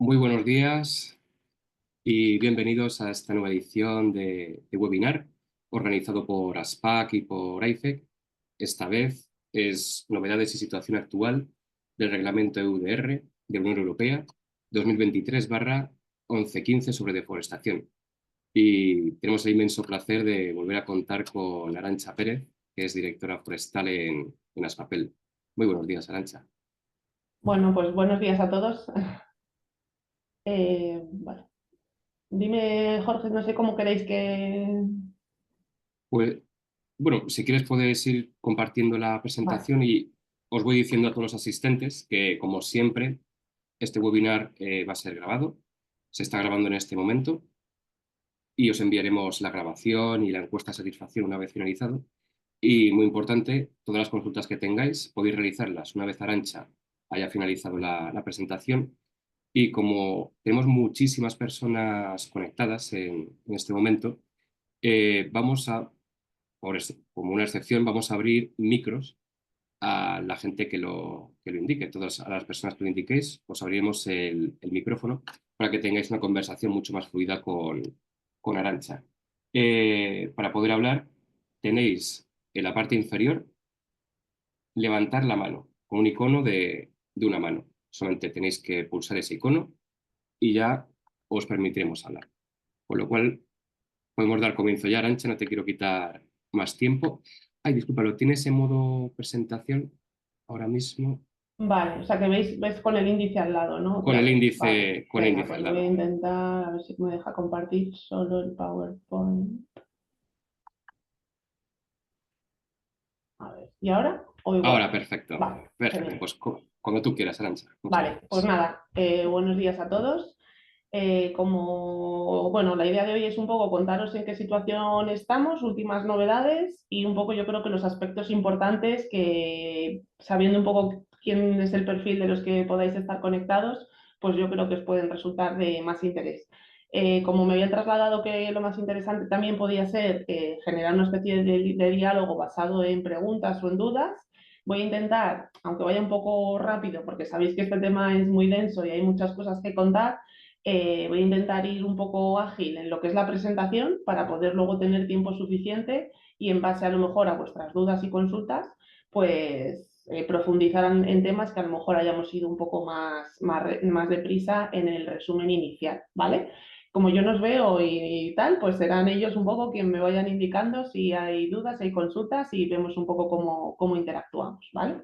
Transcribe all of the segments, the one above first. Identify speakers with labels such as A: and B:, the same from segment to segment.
A: Muy buenos días y bienvenidos a esta nueva edición de webinar organizado por ASPAC y por AIFEC. Esta vez es novedades y situación actual del reglamento EUDR de Unión Europea 2023/1115 sobre deforestación. Y tenemos el inmenso placer de volver a contar con Arantxa Pérez, que es directora forestal en Aspapel. Muy buenos días, Arantxa.
B: Bueno, pues buenos días a todos. Bueno, dime, Jorge, no sé cómo queréis que...
A: Pues bueno, si quieres puedes ir compartiendo la
B: Vale,
A: presentación y os voy diciendo a todos los asistentes que, como siempre, este webinar va a ser grabado. Se está grabando en este momento y os enviaremos la grabación y la encuesta de satisfacción una vez finalizado. Y muy importante, todas las consultas que tengáis podéis realizarlas una vez Arantxa haya finalizado la presentación. Y como tenemos muchísimas personas conectadas en este momento, vamos a, como una excepción, vamos a abrir micros a la gente que lo indique. Todas a las personas que lo indiquéis, os abriremos el micrófono para que tengáis una conversación mucho más fluida con Arantxa. Para poder hablar, tenéis en la parte inferior levantar la mano con un icono de una mano. Solamente tenéis que pulsar ese icono y ya os permitiremos hablar. Con lo cual, podemos dar comienzo ya, Arantxa, no te quiero quitar más tiempo. Ay, disculpa, ¿lo tienes en modo presentación ahora mismo?
B: vale, o sea que veis con el índice al lado, ¿no?
A: Con
B: Otra
A: el
B: vez. Vale,
A: índice, con el
B: venga,
A: índice
B: pues
A: al
B: voy a
A: lado.
B: intentar, a ver si me deja compartir solo el PowerPoint. A ver, ¿y ahora? ¿O igual?
A: Ahora, perfecto.
B: Vale,
A: Perfecto,
B: genial.
A: pues cuando tú quieras, Arantxa. Muchas
B: Vale, pues
A: gracias.
B: nada, buenos días a todos. Bueno, la idea de hoy es un poco contaros en qué situación estamos, últimas novedades y un poco yo creo que los aspectos importantes que, sabiendo un poco quién es el perfil de los que podáis estar conectados, pues yo creo que os pueden resultar de más interés. Como me habían trasladado que lo más interesante también podía ser generar una especie de diálogo basado en preguntas o en dudas, voy a intentar, aunque vaya un poco rápido, porque sabéis que este tema es muy denso y hay muchas cosas que contar, voy a intentar ir un poco ágil en lo que es la presentación para poder luego tener tiempo suficiente y en base a lo mejor a vuestras dudas y consultas, pues profundizar en temas que a lo mejor hayamos ido un poco más deprisa en el resumen inicial, ¿vale? Como yo nos veo y tal, pues serán ellos un poco quien me vayan indicando si hay dudas, si hay consultas y vemos un poco cómo interactuamos, ¿vale?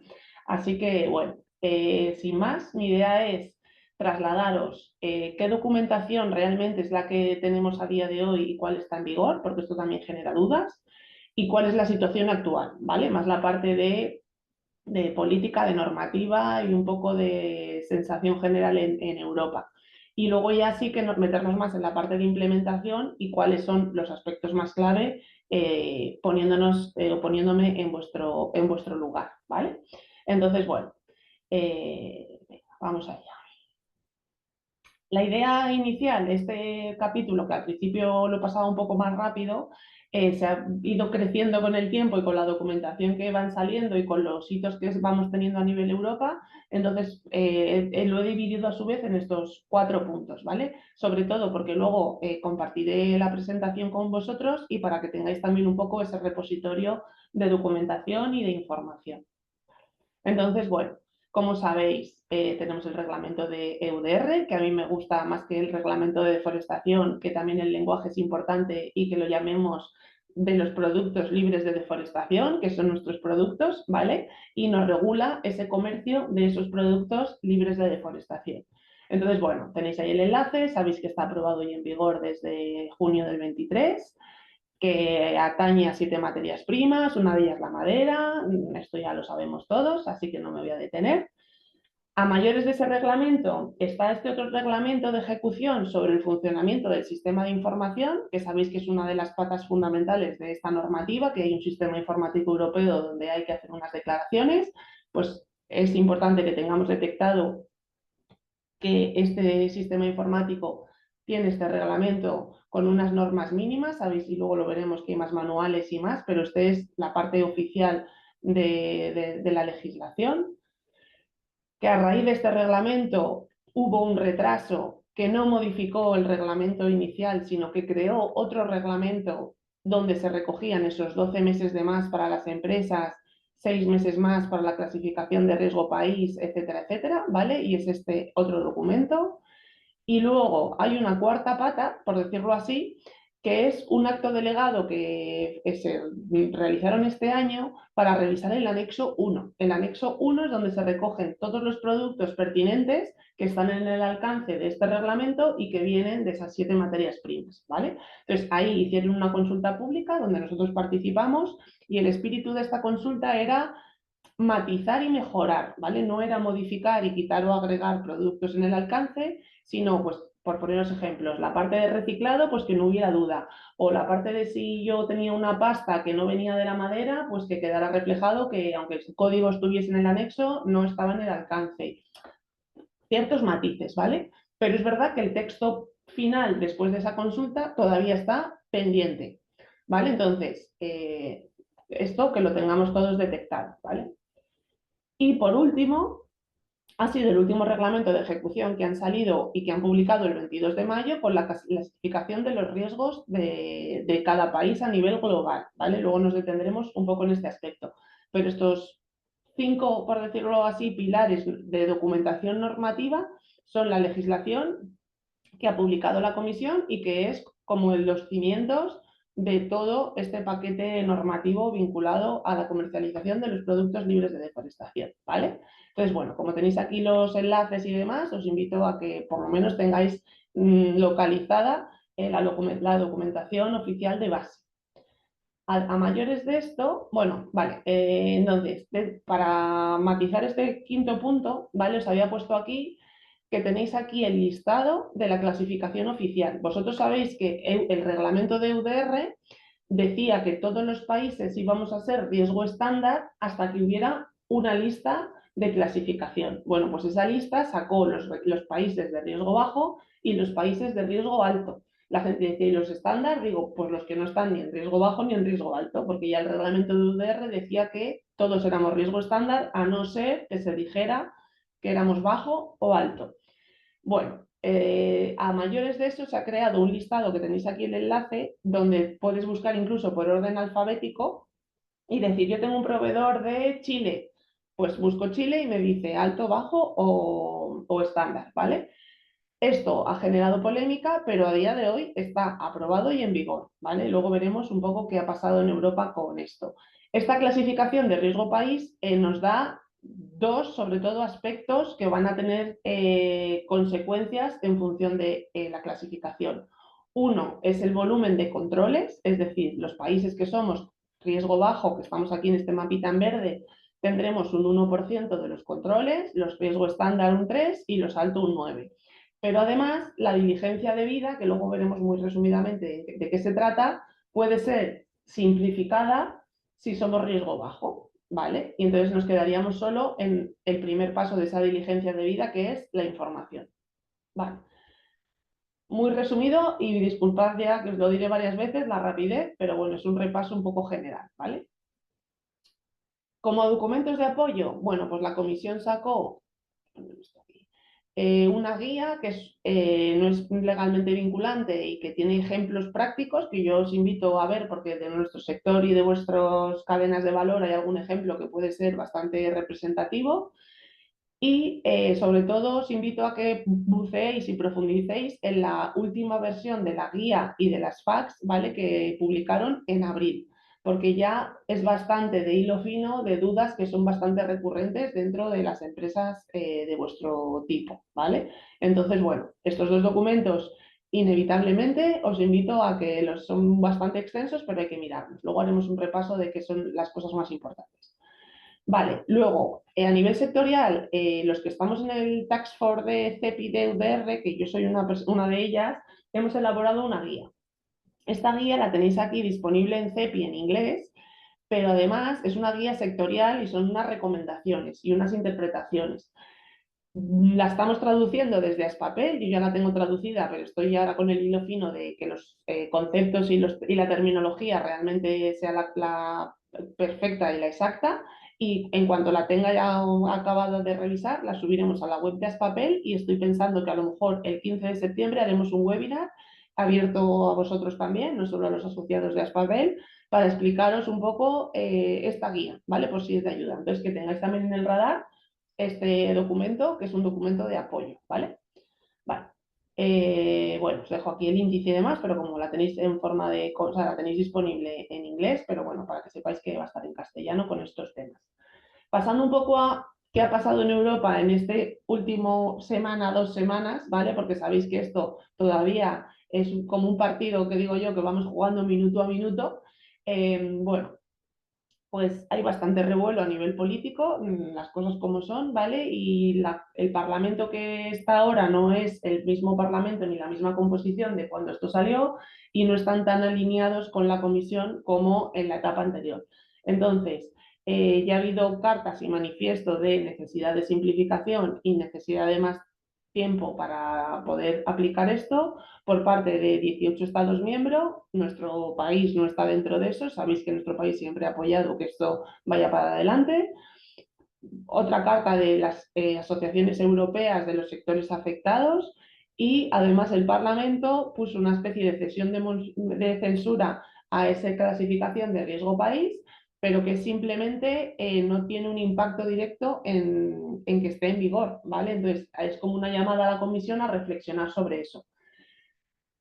B: Así que, bueno, sin más, mi idea es trasladaros qué documentación realmente es la que tenemos a día de hoy y cuál está en vigor, porque esto también genera dudas, y cuál es la situación actual, ¿vale? Más la parte de política, de normativa y un poco de sensación general en Europa. Y luego ya sí que nos meternos más en la parte de implementación y cuáles son los aspectos más clave poniéndonos o poniéndome en vuestro lugar, ¿vale? Entonces, bueno, vamos allá. La idea inicial de este capítulo, que al principio lo he pasado un poco más rápido, se ha ido creciendo con el tiempo y con la documentación que van saliendo y con los hitos que vamos teniendo a nivel Europa. Entonces, lo he dividido a su vez en estos 4 puntos, ¿vale? Sobre todo porque luego compartiré la presentación con vosotros y para que tengáis también un poco ese repositorio de documentación y de información. Entonces, bueno, como sabéis, tenemos el reglamento de EUDR, que a mí me gusta más que el reglamento de deforestación, que también el lenguaje es importante y que lo llamemos de los productos libres de deforestación, que son nuestros productos, ¿vale? Y nos regula ese comercio de esos productos libres de deforestación. Entonces, bueno, tenéis ahí el enlace, sabéis que está aprobado y en vigor desde junio del 23, que atañe a 7 materias primas, una de ellas la madera, esto ya lo sabemos todos, así que no me voy a detener. A mayores de ese reglamento está este otro reglamento de ejecución sobre el funcionamiento del sistema de información, que sabéis que es una de las patas fundamentales de esta normativa, que hay un sistema informático europeo donde hay que hacer unas declaraciones, pues es importante que tengamos detectado que este sistema informático tiene este reglamento con unas normas mínimas, sabéis, y luego lo veremos que hay más manuales y más, pero esta es la parte oficial de la legislación, que a raíz de este reglamento hubo un retraso que no modificó el reglamento inicial, sino que creó otro reglamento donde se recogían esos 12 meses de más para las empresas, 6 meses más para la clasificación de riesgo país, etcétera, etcétera, ¿vale? Y es este otro documento. Y luego hay una cuarta pata, por decirlo así, que es un acto delegado que se realizaron este año para revisar el anexo 1. El anexo 1 es donde se recogen todos los productos pertinentes que están en el alcance de este reglamento y que vienen de esas 7 materias primas, ¿vale? Entonces ahí hicieron una consulta pública donde nosotros participamos y el espíritu de esta consulta era matizar y mejorar, ¿vale? No era modificar y quitar o agregar productos en el alcance, sino, pues, por poneros ejemplos, la parte de reciclado, pues que no hubiera duda, o la parte de si yo tenía una pasta que no venía de la madera, pues que quedara reflejado que aunque el código estuviese en el anexo, no estaba en el alcance. Ciertos matices, ¿vale? Pero es verdad que el texto final, después de esa consulta, todavía está pendiente, ¿vale? Entonces, esto que lo tengamos todos detectado, ¿vale? Y por último, ha sido el último reglamento de ejecución que han salido y que han publicado el 22 de mayo con la clasificación de los riesgos de cada país a nivel global, ¿vale? Luego nos detendremos un poco en este aspecto. Pero estos 5, por decirlo así, pilares de documentación normativa son la legislación que ha publicado la Comisión y que es como los cimientos de todo este paquete normativo vinculado a la comercialización de los productos libres de deforestación, ¿vale? Entonces, bueno, como tenéis aquí los enlaces y demás, os invito a que por lo menos tengáis localizada la documentación oficial de base. A mayores de esto, bueno, vale, entonces, para matizar este quinto punto, ¿vale? Os había puesto aquí que tenéis aquí el listado de la clasificación oficial. Vosotros sabéis que el reglamento de UDR decía que todos los países íbamos a ser riesgo estándar hasta que hubiera una lista de clasificación. Bueno, pues esa lista sacó los países de riesgo bajo y los países de riesgo alto. La gente dice, ¿y los estándar? Digo, pues los que no están ni en riesgo bajo ni en riesgo alto, porque ya el reglamento de UDR decía que todos éramos riesgo estándar, a no ser que se dijera que éramos bajo o alto. Bueno, a mayores de eso se ha creado un listado que tenéis aquí el enlace, donde puedes buscar incluso por orden alfabético y decir, yo tengo un proveedor de Chile, pues busco Chile y me dice alto, bajo o estándar, ¿vale? Esto ha generado polémica, pero a día de hoy está aprobado y en vigor, ¿vale? Luego veremos un poco qué ha pasado en Europa con esto. Esta clasificación de riesgo país nos da dos, sobre todo, aspectos que van a tener consecuencias en función de la clasificación. Uno es el volumen de controles, es decir, los países que somos riesgo bajo, que estamos aquí en este mapita en verde, tendremos un 1% de los controles, los riesgo estándar un 3% y los alto un 9%. Pero además, la diligencia debida, que luego veremos muy resumidamente de qué se trata, puede ser simplificada si somos riesgo bajo, ¿vale? Y entonces nos quedaríamos solo en el primer paso de esa diligencia debida, que es la información. Vale. Muy resumido y disculpad ya que os lo diré varias veces, la rapidez, pero bueno, es un repaso un poco general, ¿vale? Como documentos de apoyo, bueno, pues la comisión sacó una guía que no es legalmente vinculante y que tiene ejemplos prácticos que yo os invito a ver porque de nuestro sector y de vuestras cadenas de valor hay algún ejemplo que puede ser bastante representativo. Y sobre todo os invito a que buceéis y profundicéis en la última versión de la guía y de las FAQs, ¿vale? Que publicaron en abril, porque ya es bastante de hilo fino de dudas que son bastante recurrentes dentro de las empresas de vuestro tipo, ¿vale? Entonces, bueno, estos dos documentos inevitablemente os invito a que los son bastante extensos, pero hay que mirarlos. Luego haremos un repaso de qué son las cosas más importantes. Vale, luego, a nivel sectorial, los que estamos en el Task Force de CEPI de UDR, que yo soy una de ellas, hemos elaborado una guía. Esta guía la tenéis aquí disponible en CEPI en inglés, pero además es una guía sectorial y son unas recomendaciones y unas interpretaciones. La estamos traduciendo desde Aspapel, yo ya la tengo traducida, pero estoy ahora con el hilo fino de que los conceptos y la terminología realmente sea la perfecta y la exacta. y en cuanto la tenga ya acabada de revisar, la subiremos a la web de Aspapel y estoy pensando que a lo mejor el 15 de septiembre haremos un webinar abierto a vosotros también, no solo a los asociados de Aspapel, para explicaros un poco esta guía, ¿vale? Por si es de ayuda. Entonces, que tengáis también en el radar este documento, que es un documento de apoyo, ¿vale? Vale. Bueno, os dejo aquí el índice y demás, pero como la tenéis en forma de, o sea, la tenéis disponible en inglés, pero bueno, para que sepáis que va a estar en castellano con estos temas. Pasando un poco a qué ha pasado en Europa en este último semana, 2 semanas, ¿vale? Porque sabéis que esto todavía es como un partido que digo yo que vamos jugando minuto a minuto. Bueno, pues hay bastante revuelo a nivel político, las cosas como son, ¿vale? Y el Parlamento que está ahora no es el mismo Parlamento ni la misma composición de cuando esto salió y no están tan alineados con la Comisión como en la etapa anterior. Entonces, ya ha habido cartas y manifiestos de necesidad de simplificación y necesidad de más tiempo para poder aplicar esto por parte de 18 Estados miembros. Nuestro país no está dentro de eso. Sabéis que nuestro país siempre ha apoyado que esto vaya para adelante. Otra carta de las asociaciones europeas de los sectores afectados y además el Parlamento puso una especie de cesión de censura a esa clasificación de riesgo país, pero que simplemente no tiene un impacto directo en que esté en vigor, ¿vale? Entonces es como una llamada a la Comisión a reflexionar sobre eso.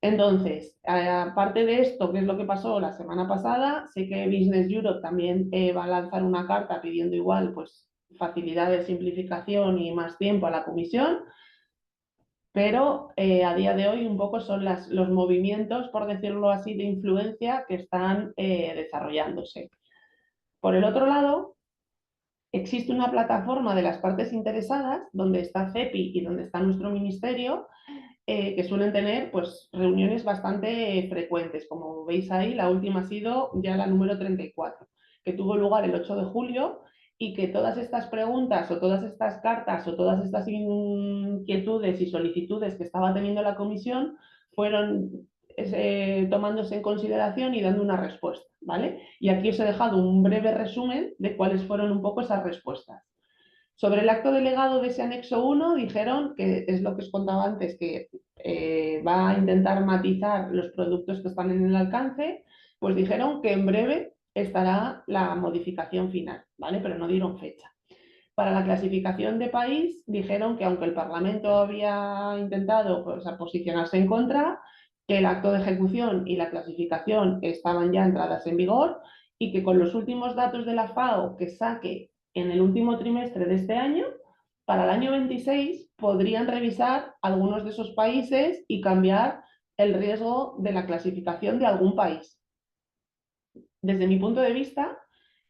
B: Entonces, aparte de esto, ¿qué es lo que pasó la semana pasada? Sé que Business Europe también va a lanzar una carta pidiendo igual pues, facilidades, simplificación y más tiempo a la comisión, pero a día de hoy un poco son los movimientos, por decirlo así, de influencia que están desarrollándose. Por el otro lado, existe una plataforma de las partes interesadas donde está CEPI y donde está nuestro ministerio, que suelen tener pues, reuniones bastante frecuentes. Como veis ahí, la última ha sido ya la número 34, que tuvo lugar el 8 de julio y que todas estas preguntas o todas estas cartas o todas estas inquietudes y solicitudes que estaba teniendo la comisión fueron tomándose en consideración y dando una respuesta, ¿vale? Y aquí os he dejado un breve resumen de cuáles fueron un poco esas respuestas. Sobre el acto delegado de ese anexo 1 dijeron que es lo que os contaba antes, que va a intentar matizar los productos que están en el alcance, pues dijeron que en breve estará la modificación final, ¿vale? Pero no dieron fecha. Para la clasificación de país dijeron que aunque el Parlamento había intentado pues, posicionarse en contra, que el acto de ejecución y la clasificación estaban ya entradas en vigor y que con los últimos datos de la FAO que saque en el último trimestre de este año, para el año 26 podrían revisar algunos de esos países y cambiar el riesgo de la clasificación de algún país. Desde mi punto de vista,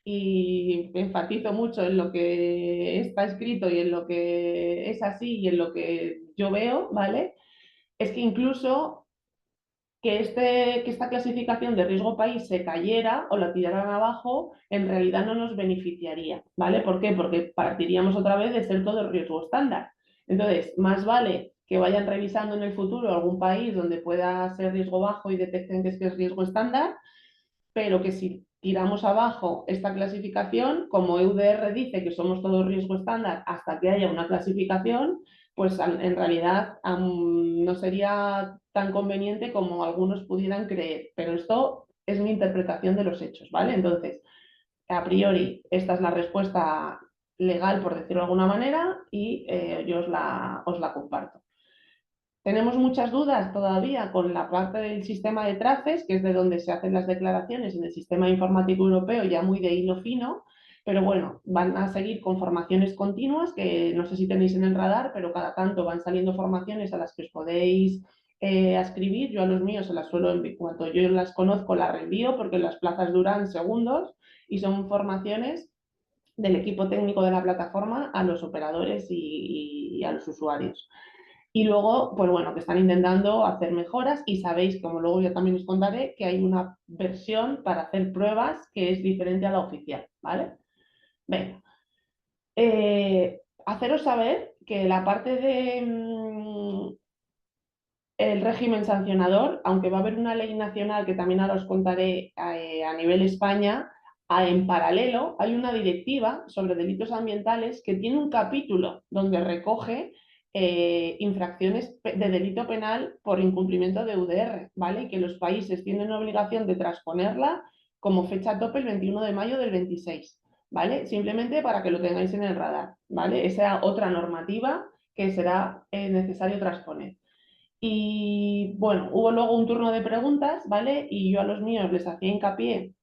B: y enfatizo mucho en lo que está escrito y en lo que es así y en lo que yo veo, ¿vale? Es que incluso que esta clasificación de riesgo país se cayera o la tiraran abajo, en realidad no nos beneficiaría, ¿vale? ¿Por qué? Porque partiríamos otra vez de ser todo riesgo estándar. Entonces, más vale que vayan revisando en el futuro algún país donde pueda ser riesgo bajo y detecten que es riesgo estándar, pero que si tiramos abajo esta clasificación, como EUDR dice que somos todos riesgo estándar hasta que haya una clasificación, pues en realidad no sería tan conveniente como algunos pudieran creer. Pero esto es mi interpretación de los hechos, ¿vale? Entonces, a priori, esta es la respuesta legal, por decirlo de alguna manera, y yo os la comparto. Tenemos muchas dudas todavía con la parte del sistema de traces, que es de donde se hacen las declaraciones en el sistema informático europeo, ya muy de hilo fino, pero bueno, van a seguir con formaciones continuas, que no sé si tenéis en el radar, pero cada tanto van saliendo formaciones a las que os podéis escribir. Yo a los míos se las suelo enviar, cuando yo las conozco las reenvío porque las plazas duran segundos y son formaciones del equipo técnico de la plataforma a los operadores y a los usuarios. Y luego, pues bueno, que están intentando hacer mejoras y sabéis, como luego yo también os contaré, que hay una versión para hacer pruebas que es diferente a la oficial, ¿vale? Venga. Haceros saber que la parte de el régimen sancionador, aunque va a haber una ley nacional que también ahora os contaré a nivel España, En paralelo, hay una directiva sobre delitos ambientales que tiene un capítulo donde recoge infracciones de delito penal por incumplimiento de UDR, ¿vale? Y que los países tienen obligación de transponerla como fecha tope el 21 de mayo del 26, ¿vale? Simplemente para que lo tengáis en el radar, ¿vale? Esa otra normativa que será necesario transponer. Y bueno, hubo luego un turno de preguntas, ¿vale? Y yo a los míos les hacía hincapié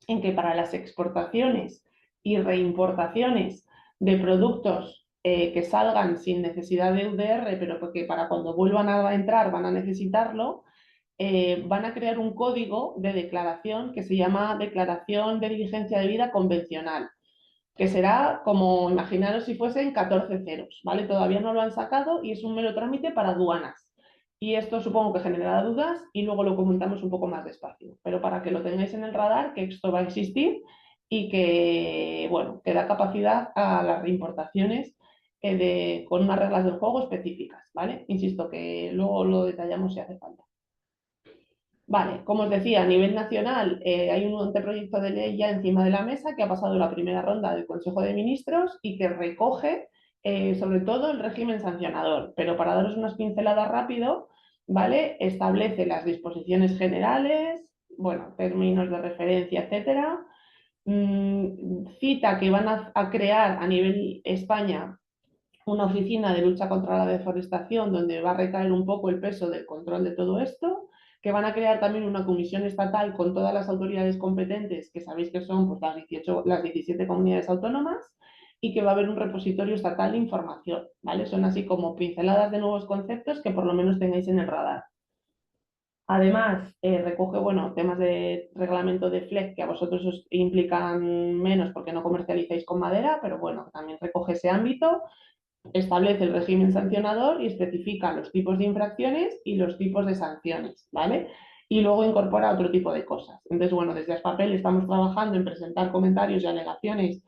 B: en que para las exportaciones y reimportaciones de productos que salgan sin necesidad de UDR, pero porque para cuando vuelvan a entrar van a necesitarlo, van a crear un código de declaración que se llama Declaración de Diligencia de Vida Convencional, que será como, imaginaros si fuesen 14 ceros, ¿vale? Todavía no lo han sacado y es un mero trámite para aduanas. Y esto supongo que generará dudas y luego lo comentamos un poco más despacio, pero para que lo tengáis en el radar, que esto va a existir y que, bueno, que da capacidad a las reimportaciones con unas reglas del juego específicas, ¿vale? Insisto que luego lo detallamos si hace falta. Vale, como os decía, a nivel nacional hay un anteproyecto de ley ya encima de la mesa que ha pasado la primera ronda del Consejo de Ministros y que recoge sobre todo el régimen sancionador. Pero para daros unas pinceladas rápido, ¿vale? Establece las disposiciones generales, bueno, términos de referencia, etcétera. Cita que van a crear a nivel España una oficina de lucha contra la deforestación donde va a recaer un poco el peso del control de todo esto, que van a crear también una comisión estatal con todas las autoridades competentes, que sabéis que son pues, las 17 comunidades autónomas, y que va a haber un repositorio estatal de información, ¿vale? Son así como pinceladas de nuevos conceptos que por lo menos tengáis en el radar. Además, recoge bueno, temas de reglamento de FLEC que a vosotros os implican menos porque no comercializáis con madera, pero bueno, también recoge ese ámbito. Establece el régimen sancionador y especifica los tipos de infracciones y los tipos de sanciones, ¿vale? Y luego incorpora otro tipo de cosas. Entonces, bueno, desde Aspapel estamos trabajando en presentar comentarios y alegaciones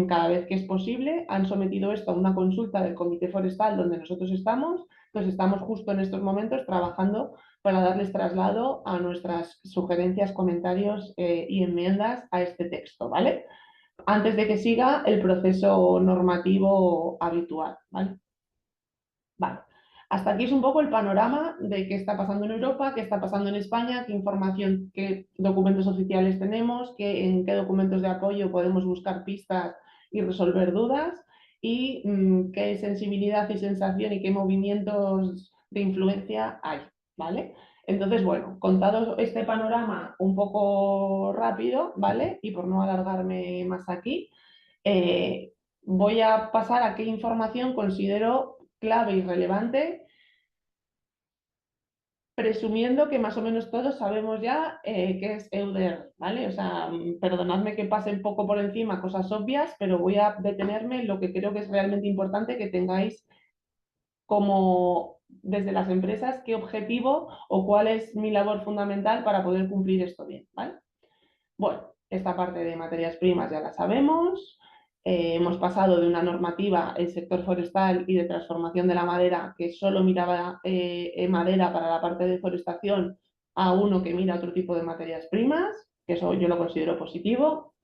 B: cada vez que es posible. Han sometido esto a una consulta del Comité Forestal donde nosotros estamos. Entonces, estamos justo en estos momentos trabajando para darles traslado a nuestras sugerencias, comentarios y enmiendas a este texto, ¿vale? Antes de que siga el proceso normativo habitual, ¿vale? Vale. Hasta aquí es un poco el panorama de qué está pasando en Europa, qué está pasando en España, qué información, qué documentos oficiales tenemos, en qué documentos de apoyo podemos buscar pistas y resolver dudas y qué sensibilidad y sensación y qué movimientos de influencia hay, ¿vale? Entonces, bueno, contado este panorama un poco rápido, ¿vale? Y por no alargarme más aquí, voy a pasar a qué información considero clave y relevante, presumiendo que más o menos todos sabemos ya qué es EUDR, ¿vale? O sea, perdonadme que pase un poco por encima cosas obvias, pero voy a detenerme en lo que creo que es realmente importante que tengáis como desde las empresas qué objetivo o cuál es mi labor fundamental para poder cumplir esto bien, ¿vale? Bueno, esta parte de materias primas ya la sabemos. Hemos pasado de una normativa, el sector forestal y de transformación de la madera, que solo miraba madera para la parte de forestación, a uno que mira otro tipo de materias primas, que eso yo lo considero positivo.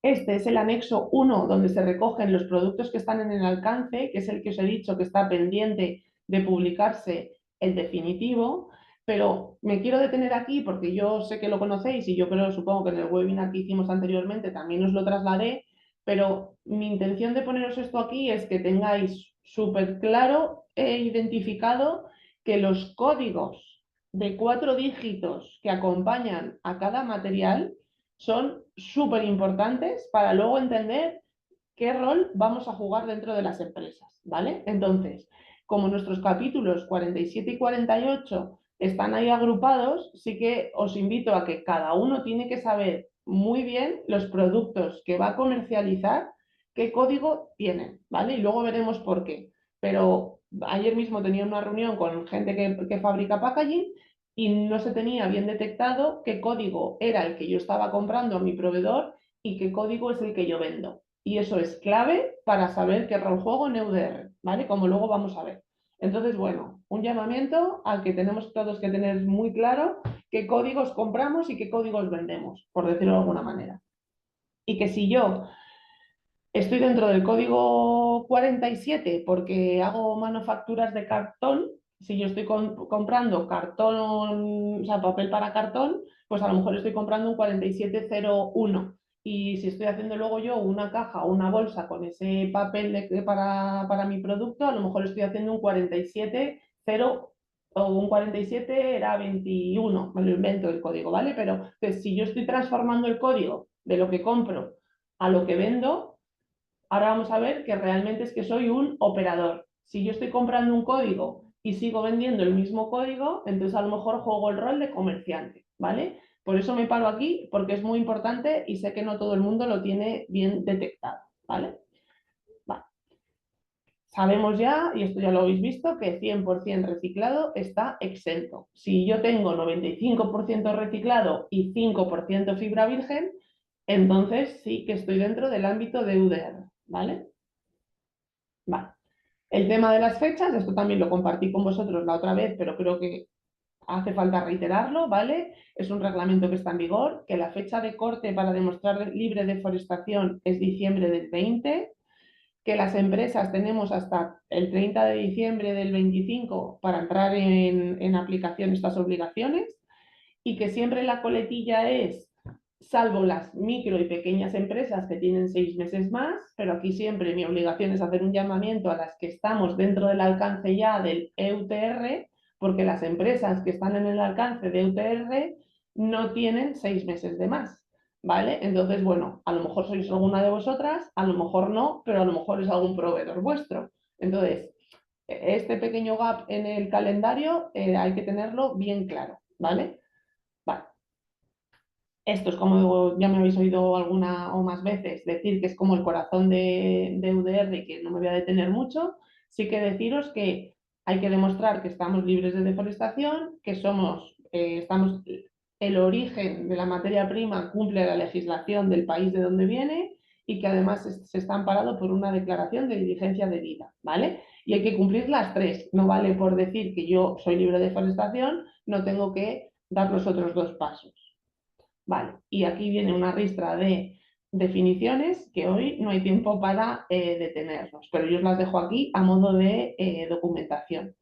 B: Este es el anexo 1, donde se recogen los productos que están en el alcance, que es el que os he dicho que está pendiente de publicarse el definitivo, pero me quiero detener aquí porque yo sé que lo conocéis y yo creo, supongo que en el webinar que hicimos anteriormente también os lo trasladé, pero mi intención de poneros esto aquí es que tengáis súper claro e identificado que los códigos de 4 dígitos que acompañan a cada material son súper importantes para luego entender qué rol vamos a jugar dentro de las empresas, ¿vale? Entonces, como nuestros capítulos 47 y 48 están ahí agrupados, sí que os invito a que cada uno tiene que saber muy bien los productos que va a comercializar, qué código tienen, ¿vale? Y luego veremos por qué. Pero ayer mismo tenía una reunión con gente que fabrica packaging y no se tenía bien detectado qué código era el que yo estaba comprando a mi proveedor y qué código es el que yo vendo. Y eso es clave para saber qué rol juego en EUDR, ¿vale? Como luego vamos a ver. Entonces, bueno, un llamamiento al que tenemos todos que tener muy claro qué códigos compramos y qué códigos vendemos, por decirlo de alguna manera. Y que si yo estoy dentro del código 47 porque hago manufacturas de cartón. Si yo estoy comprando cartón, o sea, papel para cartón, pues a lo mejor estoy comprando un 4701. Y si estoy haciendo luego yo una caja o una bolsa con ese papel para mi producto, a lo mejor estoy haciendo un 47 o un 47 era 21, me lo invento el código, ¿vale? Pero pues, si yo estoy transformando el código de lo que compro a lo que vendo, ahora vamos a ver que realmente es que soy un operador. Si yo estoy comprando un código y sigo vendiendo el mismo código, entonces a lo mejor juego el rol de comerciante, ¿vale? Por eso me paro aquí, porque es muy importante y sé que no todo el mundo lo tiene bien detectado, ¿vale? Vale. Sabemos ya, y esto ya lo habéis visto, que 100% reciclado está exento. Si yo tengo 95% reciclado y 5% fibra virgen, entonces sí que estoy dentro del ámbito de UDR, ¿vale? Vale. El tema de las fechas, esto también lo compartí con vosotros la otra vez, pero creo que hace falta reiterarlo, ¿vale? Es un reglamento que está en vigor, que la fecha de corte para demostrar libre deforestación es diciembre del 20, que las empresas tenemos hasta el 30 de diciembre del 25 para entrar en aplicación estas obligaciones, y que siempre la coletilla es, salvo las micro y pequeñas empresas que tienen 6 meses más, pero aquí siempre mi obligación es hacer un llamamiento a las que estamos dentro del alcance ya del EUTR, porque las empresas que están en el alcance de EUTR no tienen 6 meses de más, ¿vale? Entonces, bueno, a lo mejor sois alguna de vosotras, a lo mejor no, pero a lo mejor es algún proveedor vuestro. Entonces, este pequeño gap en el calendario hay que tenerlo bien claro, ¿vale? Vale. Esto es como ya me habéis oído alguna o más veces decir que es como el corazón de UDR y que no me voy a detener mucho. Sí que deciros que hay que demostrar que estamos libres de deforestación, que estamos, el origen de la materia prima cumple la legislación del país de donde viene y que además se está amparado por una declaración de diligencia debida, ¿vale? Y hay que cumplir las tres. No vale por decir que yo soy libre de deforestación, no tengo que dar los otros dos pasos. Vale, y aquí viene una ristra de definiciones que hoy no hay tiempo para detenernos, pero yo os las dejo aquí a modo de documentación.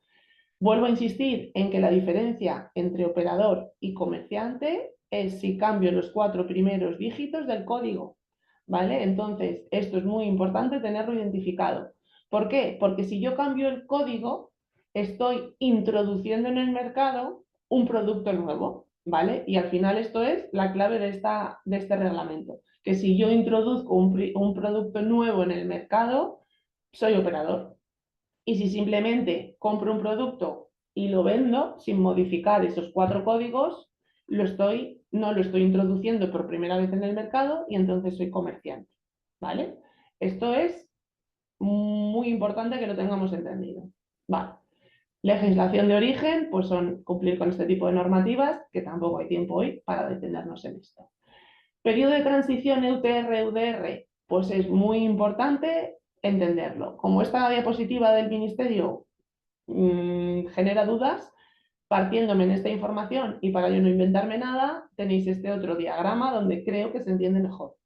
B: Vuelvo a insistir en que la diferencia entre operador y comerciante es si cambio los 4 primeros dígitos del código, ¿vale? Entonces, esto es muy importante tenerlo identificado. ¿Por qué? Porque si yo cambio el código, estoy introduciendo en el mercado un producto nuevo, ¿vale? Y al final esto es la clave de este reglamento, que si yo introduzco un producto nuevo en el mercado, soy operador. Y si simplemente compro un producto y lo vendo sin modificar esos 4 códigos, no lo estoy introduciendo por primera vez en el mercado y entonces soy comerciante, ¿vale? Esto es muy importante que lo tengamos entendido. Vale. Legislación de origen, pues son cumplir con este tipo de normativas, que tampoco hay tiempo hoy para detenernos en esto. Periodo de transición EUTR-UDR, pues es muy importante entenderlo. Como esta diapositiva del Ministerio genera dudas, partiéndome en esta información y para yo no inventarme nada, tenéis este otro diagrama donde creo que se entiende mejor.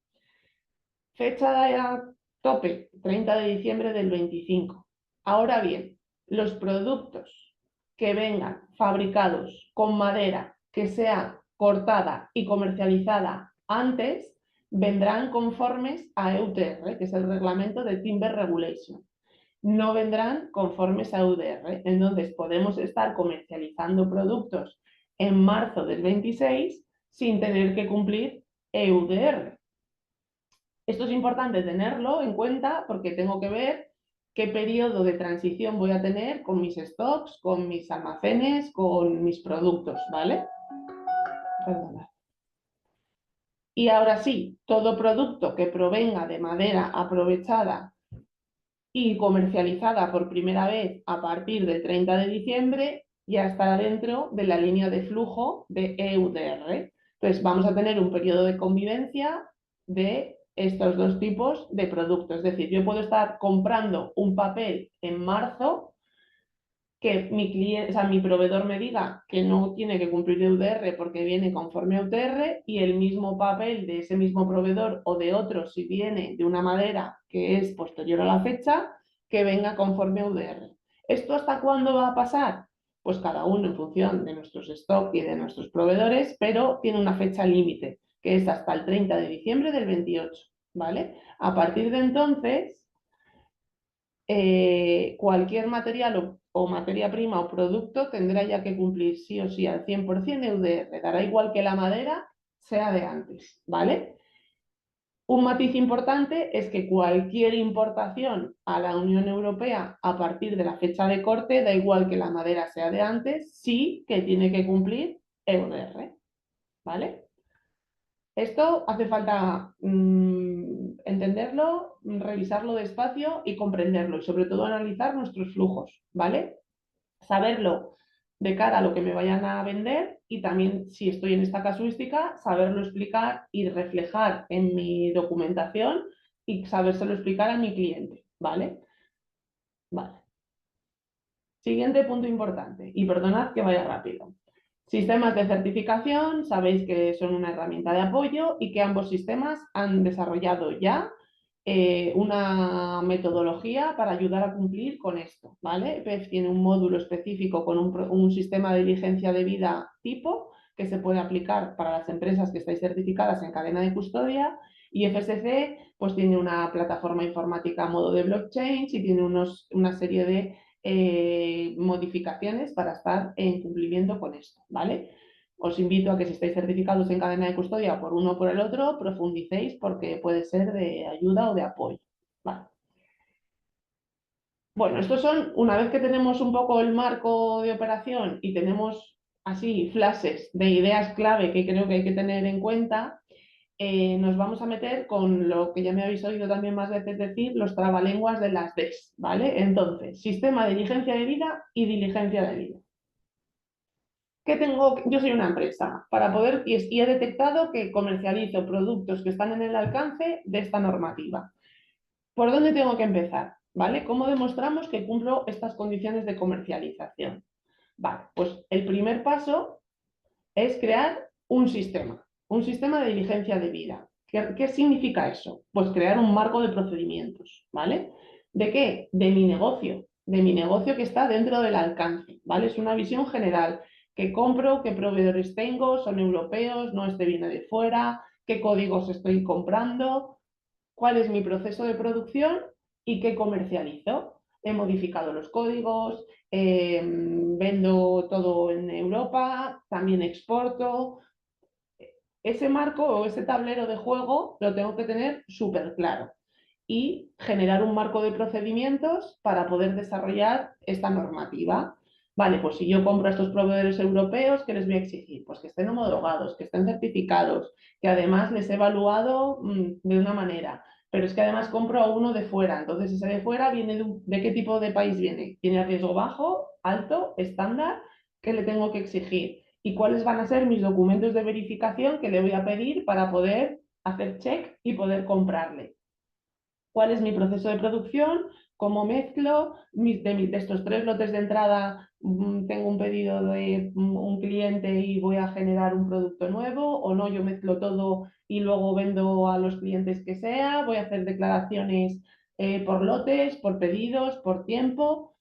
B: Fecha de tope, 30 de diciembre del 25. Ahora bien, los productos que vengan fabricados con madera que sea cortada y comercializada antes, vendrán conformes a EUTR, que es el reglamento de Timber Regulation. No vendrán conformes a UDR. Entonces podemos estar comercializando productos en marzo del 26 sin tener que cumplir EUDR. Esto es importante tenerlo en cuenta porque tengo que ver qué periodo de transición voy a tener con mis stocks, con mis almacenes, con mis productos, ¿vale? Perdona. Y ahora sí, todo producto que provenga de madera aprovechada y comercializada por primera vez a partir del 30 de diciembre ya estará dentro de la línea de flujo de EUDR. Entonces vamos a tener un periodo de convivencia de estos dos tipos de productos. Es decir, yo puedo estar comprando un papel en marzo que mi cliente, o sea, mi proveedor me diga que no tiene que cumplir EUDR porque viene conforme a EUDR, y el mismo papel de ese mismo proveedor o de otro, si viene de una madera que es posterior a la fecha, que venga conforme a EUDR. ¿Esto hasta cuándo va a pasar? Pues cada uno en función de nuestros stock y de nuestros proveedores, pero tiene una fecha límite, que es hasta el 30 de diciembre del 28, ¿vale? A partir de entonces, cualquier material o materia prima o producto tendrá ya que cumplir sí o sí al 100% EUDR, dará igual que la madera sea de antes, ¿vale? Un matiz importante es que cualquier importación a la Unión Europea a partir de la fecha de corte, da igual que la madera sea de antes, sí que tiene que cumplir EUDR, ¿vale? Esto hace falta entenderlo, revisarlo despacio y comprenderlo, y sobre todo analizar nuestros flujos, ¿vale? Saberlo de cara a lo que me vayan a vender, y también, si estoy en esta casuística, saberlo explicar y reflejar en mi documentación y sabérselo explicar a mi cliente, ¿vale? Vale. Siguiente punto importante, y perdonad que vaya rápido. Sistemas de certificación, sabéis que son una herramienta de apoyo y que ambos sistemas han desarrollado ya una metodología para ayudar a cumplir con esto, ¿vale? PEF tiene un módulo específico con un sistema de diligencia de vida tipo que se puede aplicar para las empresas que estáis certificadas en cadena de custodia, y FSC pues tiene una plataforma informática a modo de blockchain y tiene una serie de modificaciones para estar en cumplimiento con esto, ¿vale? Os invito a que, si estáis certificados en cadena de custodia por uno o por el otro, profundicéis porque puede ser de ayuda o de apoyo, ¿vale? Bueno, estos son, una vez que tenemos un poco el marco de operación y tenemos así flashes de ideas clave que creo que hay que tener en cuenta, nos vamos a meter con lo que ya me habéis oído también más veces decir, los trabalenguas de las DES, ¿vale? Entonces, sistema de diligencia de vida y diligencia de vida. ¿Qué tengo? Yo soy una empresa para poder, y he detectado que comercializo productos que están en el alcance de esta normativa. ¿Por dónde tengo que empezar? ¿Vale? ¿Cómo demostramos que cumplo estas condiciones de comercialización? Vale, pues el primer paso es crear un sistema de diligencia de vida. ¿Qué significa eso? Pues crear un marco de procedimientos, ¿vale? ¿De qué? De mi negocio que está dentro del alcance, ¿vale? Es una visión general. ¿Qué compro? ¿Qué proveedores tengo? ¿Son europeos? ¿No? ¿Este viene de fuera? ¿Qué códigos estoy comprando? ¿Cuál es mi proceso de producción y qué comercializo? He modificado los códigos, vendo todo en Europa, también exporto. Ese marco o ese tablero de juego lo tengo que tener súper claro y generar un marco de procedimientos para poder desarrollar esta normativa. Vale, pues si yo compro a estos proveedores europeos, ¿qué les voy a exigir? Pues que estén homologados, que estén certificados, que además les he evaluado de una manera. Pero es que además compro a uno de fuera, entonces ese de fuera viene ¿de qué tipo de país viene? ¿Tiene riesgo bajo, alto, estándar? ¿Qué le tengo que exigir? ¿Y cuáles van a ser mis documentos de verificación que le voy a pedir para poder hacer check y poder comprarle? ¿Cuál es mi proceso de producción? ¿Cómo mezclo? De estos 3 lotes de entrada, tengo un pedido de un cliente y voy a generar un producto nuevo, o no, yo mezclo todo y luego vendo a los clientes que sea, voy a hacer declaraciones por lotes, por pedidos, por tiempo.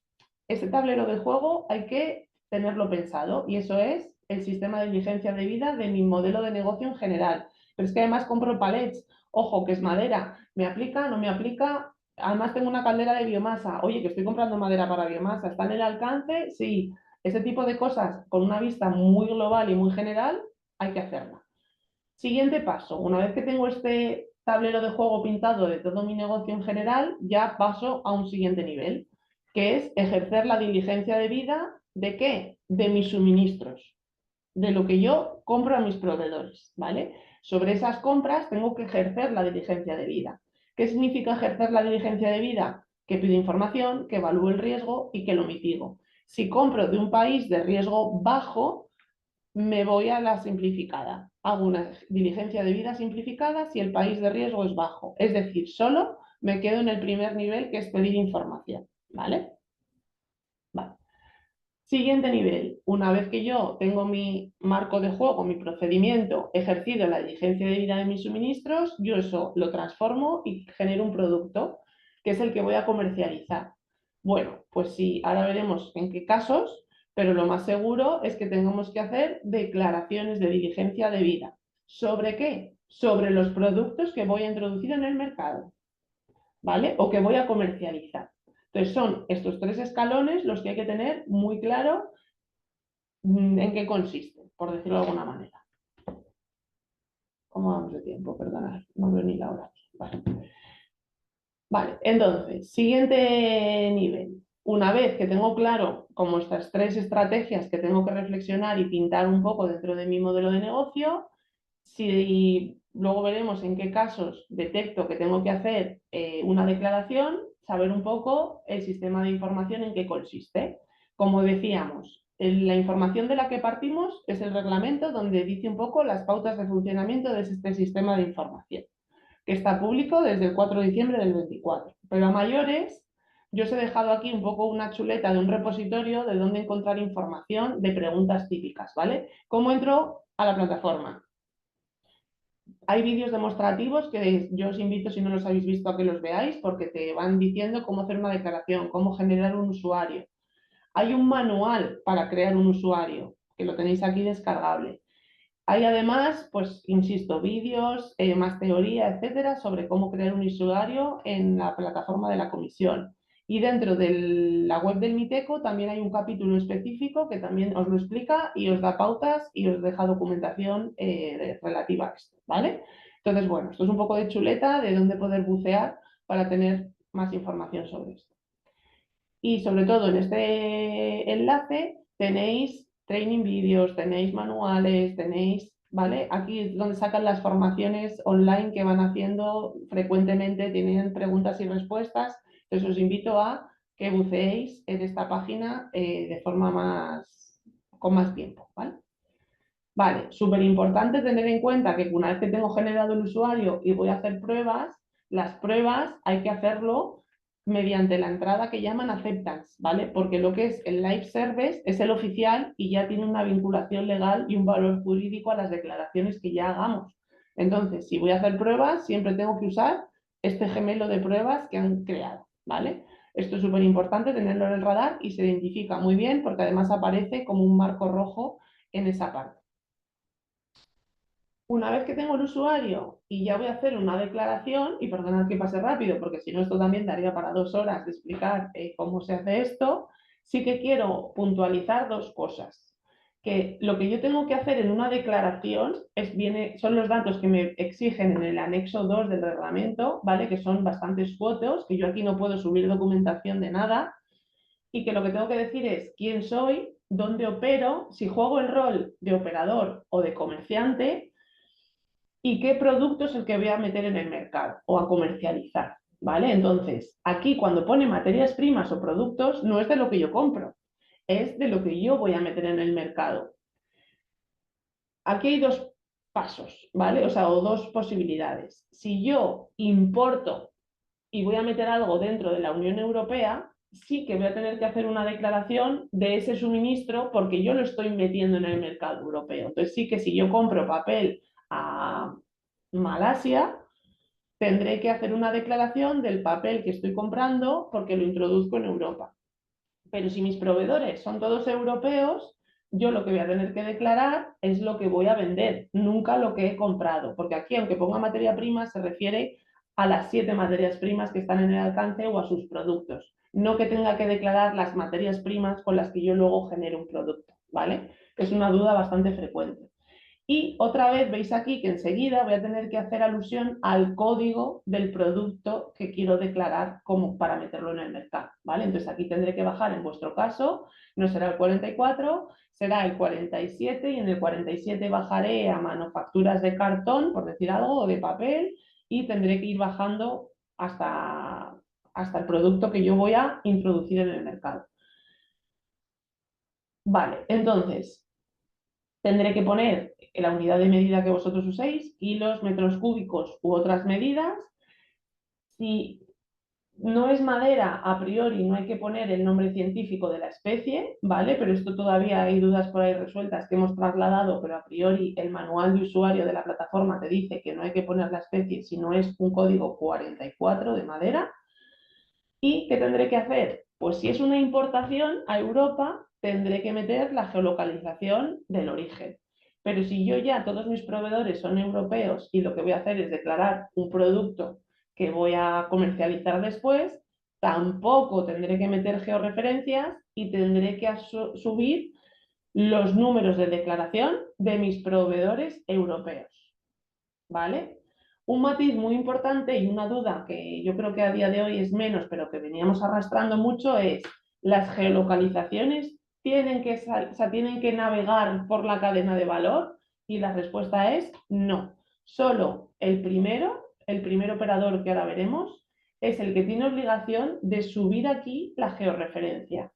B: Ese tablero de juego hay que tenerlo pensado, y eso es el sistema de diligencia de vida de mi modelo de negocio en general. Pero es que además compro palets, ojo, que es madera, ¿me aplica? ¿No me aplica? Además tengo una caldera de biomasa, oye, que estoy comprando madera para biomasa, ¿está en el alcance? Sí, ese tipo de cosas con una vista muy global y muy general hay que hacerla. Siguiente paso, una vez que tengo este tablero de juego pintado de todo mi negocio en general, ya paso a un siguiente nivel, que es ejercer la diligencia de vida. ¿De qué? De mis suministros, de lo que yo compro a mis proveedores, ¿vale? Sobre esas compras tengo que ejercer la diligencia de vida. ¿Qué significa ejercer la diligencia de vida? Que pido información, que evalúo el riesgo y que lo mitigo. Si compro de un país de riesgo bajo, me voy a la simplificada. Hago una diligencia de vida simplificada si el país de riesgo es bajo. Es decir, solo me quedo en el primer nivel, que es pedir información, ¿vale? Vale. Siguiente nivel, una vez que yo tengo mi marco de juego, mi procedimiento, ejercido la diligencia de vida de mis suministros, yo eso lo transformo y genero un producto, que es el que voy a comercializar. Bueno, pues sí, ahora veremos en qué casos, pero lo más seguro es que tengamos que hacer declaraciones de diligencia de vida. ¿Sobre qué? Sobre los productos que voy a introducir en el mercado, ¿vale? O que voy a comercializar. Entonces son estos 3 escalones los que hay que tener muy claro en qué consiste, por decirlo de alguna manera. ¿Cómo vamos de tiempo? Perdonad, no veo ni la hora. Vale. Vale, entonces, siguiente nivel. Una vez que tengo claro como estas 3 estrategias que tengo que reflexionar y pintar un poco dentro de mi modelo de negocio, si luego veremos en qué casos detecto que tengo que hacer una declaración, saber un poco el sistema de información en qué consiste. Como decíamos, la información de la que partimos es el reglamento donde dice un poco las pautas de funcionamiento de este sistema de información, que está público desde el 4 de diciembre del 24. Pero a mayores, yo os he dejado aquí un poco una chuleta de un repositorio de dónde encontrar información de preguntas típicas, ¿vale? ¿Cómo entro a la plataforma? Hay vídeos demostrativos que yo os invito, si no los habéis visto, a que los veáis, porque te van diciendo cómo hacer una declaración, cómo generar un usuario. Hay un manual para crear un usuario, que lo tenéis aquí descargable. Hay además, pues, insisto, vídeos, más teoría, etcétera, sobre cómo crear un usuario en la plataforma de la comisión. Y dentro de la web del Miteco también hay un capítulo específico que también os lo explica y os da pautas y os deja documentación relativa a esto, ¿vale? Entonces, bueno, esto es un poco de chuleta de dónde poder bucear para tener más información sobre esto. Y sobre todo en este enlace tenéis training vídeos, tenéis manuales, tenéis, ¿vale? Aquí es donde sacan las formaciones online que van haciendo frecuentemente, tienen preguntas y respuestas. Entonces os invito a que buceéis en esta página de forma con más tiempo, ¿vale? Vale, súper importante tener en cuenta que una vez que tengo generado el usuario y voy a hacer pruebas, las pruebas hay que hacerlo mediante la entrada que llaman acceptance, ¿vale? Porque lo que es el live service es el oficial y ya tiene una vinculación legal y un valor jurídico a las declaraciones que ya hagamos. Entonces, si voy a hacer pruebas, siempre tengo que usar este gemelo de pruebas que han creado, ¿vale? Esto es súper importante tenerlo en el radar y se identifica muy bien porque además aparece como un marco rojo en esa parte. Una vez que tengo el usuario y ya voy a hacer una declaración, y perdonad que pase rápido, porque si no esto también daría para 2 horas de explicar cómo se hace esto, sí que quiero puntualizar 2 cosas. Que lo que yo tengo que hacer en una declaración son los datos que me exigen en el anexo 2 del reglamento, ¿vale? Que son bastantes fotos, que yo aquí no puedo subir documentación de nada, y que lo que tengo que decir es quién soy, dónde opero, si juego el rol de operador o de comerciante, y qué producto es el que voy a meter en el mercado o a comercializar, ¿vale? Entonces, aquí cuando pone materias primas o productos, no es de lo que yo compro, es de lo que yo voy a meter en el mercado. Aquí hay 2 pasos, ¿vale? O sea, o 2 posibilidades. Si yo importo y voy a meter algo dentro de la Unión Europea, sí que voy a tener que hacer una declaración de ese suministro porque yo lo estoy metiendo en el mercado europeo. Entonces sí que si yo compro papel a Malasia, tendré que hacer una declaración del papel que estoy comprando porque lo introduzco en Europa. Pero si mis proveedores son todos europeos, yo lo que voy a tener que declarar es lo que voy a vender, nunca lo que he comprado, porque aquí, aunque ponga materia prima, se refiere a las 7 materias primas que están en el alcance o a sus productos, no que tenga que declarar las materias primas con las que yo luego genero un producto, ¿vale? Es una duda bastante frecuente. Y otra vez veis aquí que enseguida voy a tener que hacer alusión al código del producto que quiero declarar como para meterlo en el mercado, ¿vale? Entonces aquí tendré que bajar, en vuestro caso, no será el 44, será el 47 y en el 47 bajaré a manufacturas de cartón, por decir algo, o de papel y tendré que ir bajando hasta el producto que yo voy a introducir en el mercado. Vale, entonces tendré que poner la unidad de medida que vosotros uséis, kilos, metros cúbicos u otras medidas. Si No es madera, a priori no hay que poner el nombre científico de la especie, ¿vale? Pero esto todavía hay dudas por ahí resueltas que hemos trasladado, pero a priori el manual de usuario de la plataforma te dice que no hay que poner la especie si no es un código 44 de madera. ¿Y qué tendré que hacer? Pues si es una importación a Europa, tendré que meter la geolocalización del origen. Pero si yo ya todos mis proveedores son europeos y lo que voy a hacer es declarar un producto que voy a comercializar después, tampoco tendré que meter georreferencias y tendré que subir los números de declaración de mis proveedores europeos. ¿Vale? Un matiz muy importante y una duda que yo creo que a día de hoy es menos, pero que veníamos arrastrando mucho es las geolocalizaciones tienen que navegar por la cadena de valor y la respuesta es no. Solo el primer operador que ahora veremos, es el que tiene obligación de subir aquí la georreferencia.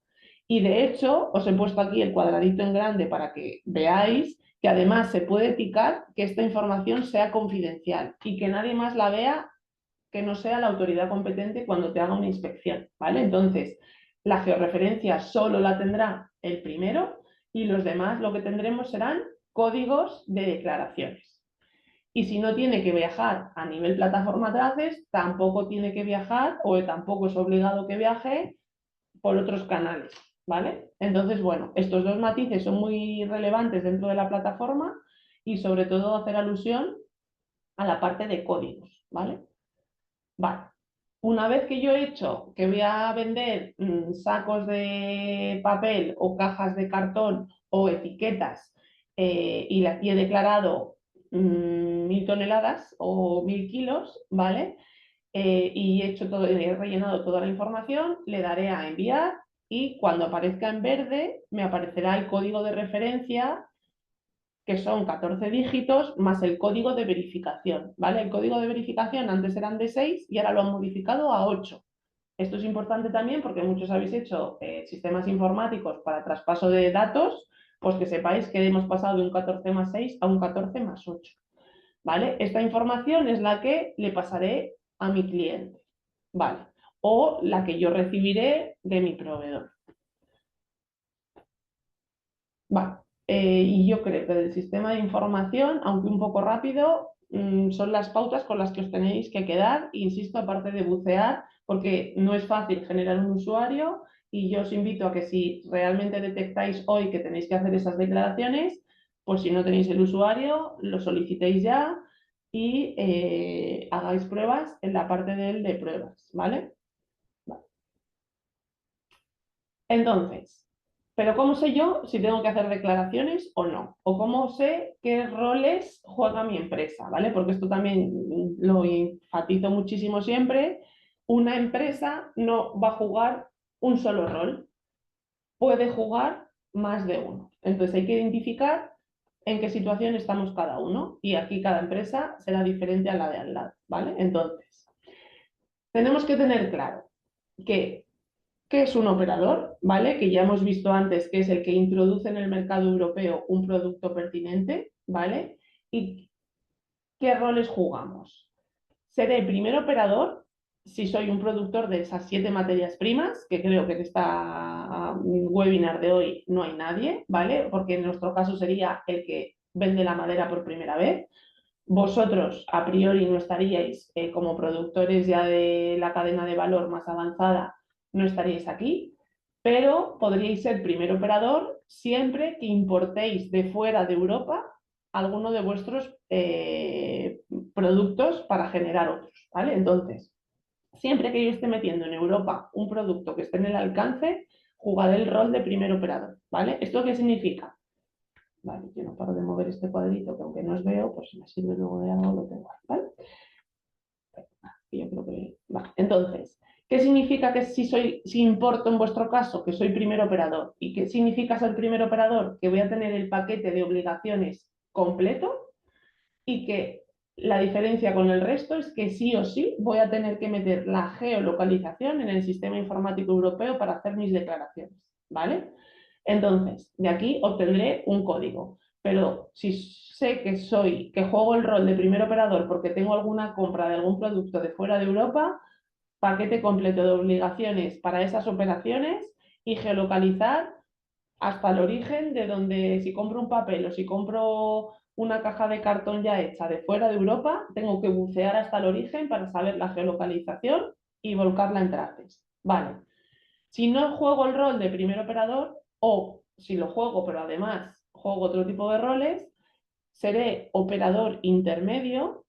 B: Y de hecho, os he puesto aquí el cuadradito en grande para que veáis que además se puede eticar que esta información sea confidencial y que nadie más la vea que no sea la autoridad competente cuando te haga una inspección, ¿vale? Entonces, la georreferencia solo la tendrá el primero y los demás lo que tendremos serán códigos de declaraciones. Y si no tiene que viajar a nivel plataforma Traces, tampoco tiene que viajar o tampoco es obligado que viaje por otros canales, ¿vale? Entonces, bueno, estos dos matices son muy relevantes dentro de la plataforma y sobre todo hacer alusión a la parte de códigos, ¿vale? Vale. Una vez que yo he hecho que voy a vender sacos de papel o cajas de cartón o etiquetas y he declarado 1000 toneladas o 1000 kilos, ¿vale? Y he hecho todo, he rellenado toda la información, le daré a enviar y cuando aparezca en verde me aparecerá el código de referencia que son 14 dígitos más el código de verificación, ¿vale? El código de verificación antes eran de 6 y ahora lo han modificado a 8. Esto es importante también porque muchos habéis hecho sistemas informáticos para traspaso de datos, pues que sepáis que hemos pasado de un 14 más 6 a un 14 más 8. ¿Vale? Esta información es la que le pasaré a mi cliente, ¿vale? O la que yo recibiré de mi proveedor. Vale. Y yo creo que del sistema de información, aunque un poco rápido, son las pautas con las que os tenéis que quedar, insisto, aparte de bucear, porque no es fácil generar un usuario y yo os invito a que si realmente detectáis hoy que tenéis que hacer esas declaraciones, pues si no tenéis el usuario, lo solicitéis ya y hagáis pruebas en la parte de pruebas, ¿vale? Vale. Entonces, pero ¿cómo sé yo si tengo que hacer declaraciones o no? ¿O cómo sé qué roles juega mi empresa? ¿Vale? Porque esto también lo enfatizo muchísimo siempre. Una empresa no va a jugar un solo rol, puede jugar más de uno. Entonces hay que identificar en qué situación estamos cada uno y aquí cada empresa será diferente a la de al lado, ¿vale? Entonces, tenemos que tener claro que ¿qué es un operador? ¿Vale? Que ya hemos visto antes que es el que introduce en el mercado europeo un producto pertinente, ¿vale? ¿Y qué roles jugamos? Seré el primer operador si soy un productor de esas 7 materias primas, que creo que en esta webinar de hoy no hay nadie, ¿vale? Porque en nuestro caso sería el que vende la madera por primera vez. Vosotros a priori no estaríais como productores ya de la cadena de valor más avanzada, no estaríais aquí, pero podríais ser primer operador siempre que importéis de fuera de Europa alguno de vuestros productos para generar otros, ¿vale? Entonces, siempre que yo esté metiendo en Europa un producto que esté en el alcance, jugaré el rol de primer operador, ¿vale? ¿Esto qué significa? Vale, yo no paro de mover este cuadrito, que aunque no os veo, pues si me sirve luego de algo, lo tengo, ¿vale? Yo creo que... Vale. Entonces, ¿qué significa que si importo en vuestro caso, que soy primer operador? ¿Y qué significa ser primer operador? Que voy a tener el paquete de obligaciones completo y que la diferencia con el resto es que sí o sí voy a tener que meter la geolocalización en el sistema informático europeo para hacer mis declaraciones, ¿vale? Entonces, de aquí obtendré un código. Pero si sé que juego el rol de primer operador porque tengo alguna compra de algún producto de fuera de Europa, paquete completo de obligaciones para esas operaciones y geolocalizar hasta el origen de donde, si compro un papel o si compro una caja de cartón ya hecha de fuera de Europa, tengo que bucear hasta el origen para saber la geolocalización y volcarla en traces. Vale. Si no juego el rol de primer operador, o si lo juego, pero además juego otro tipo de roles, seré operador intermedio.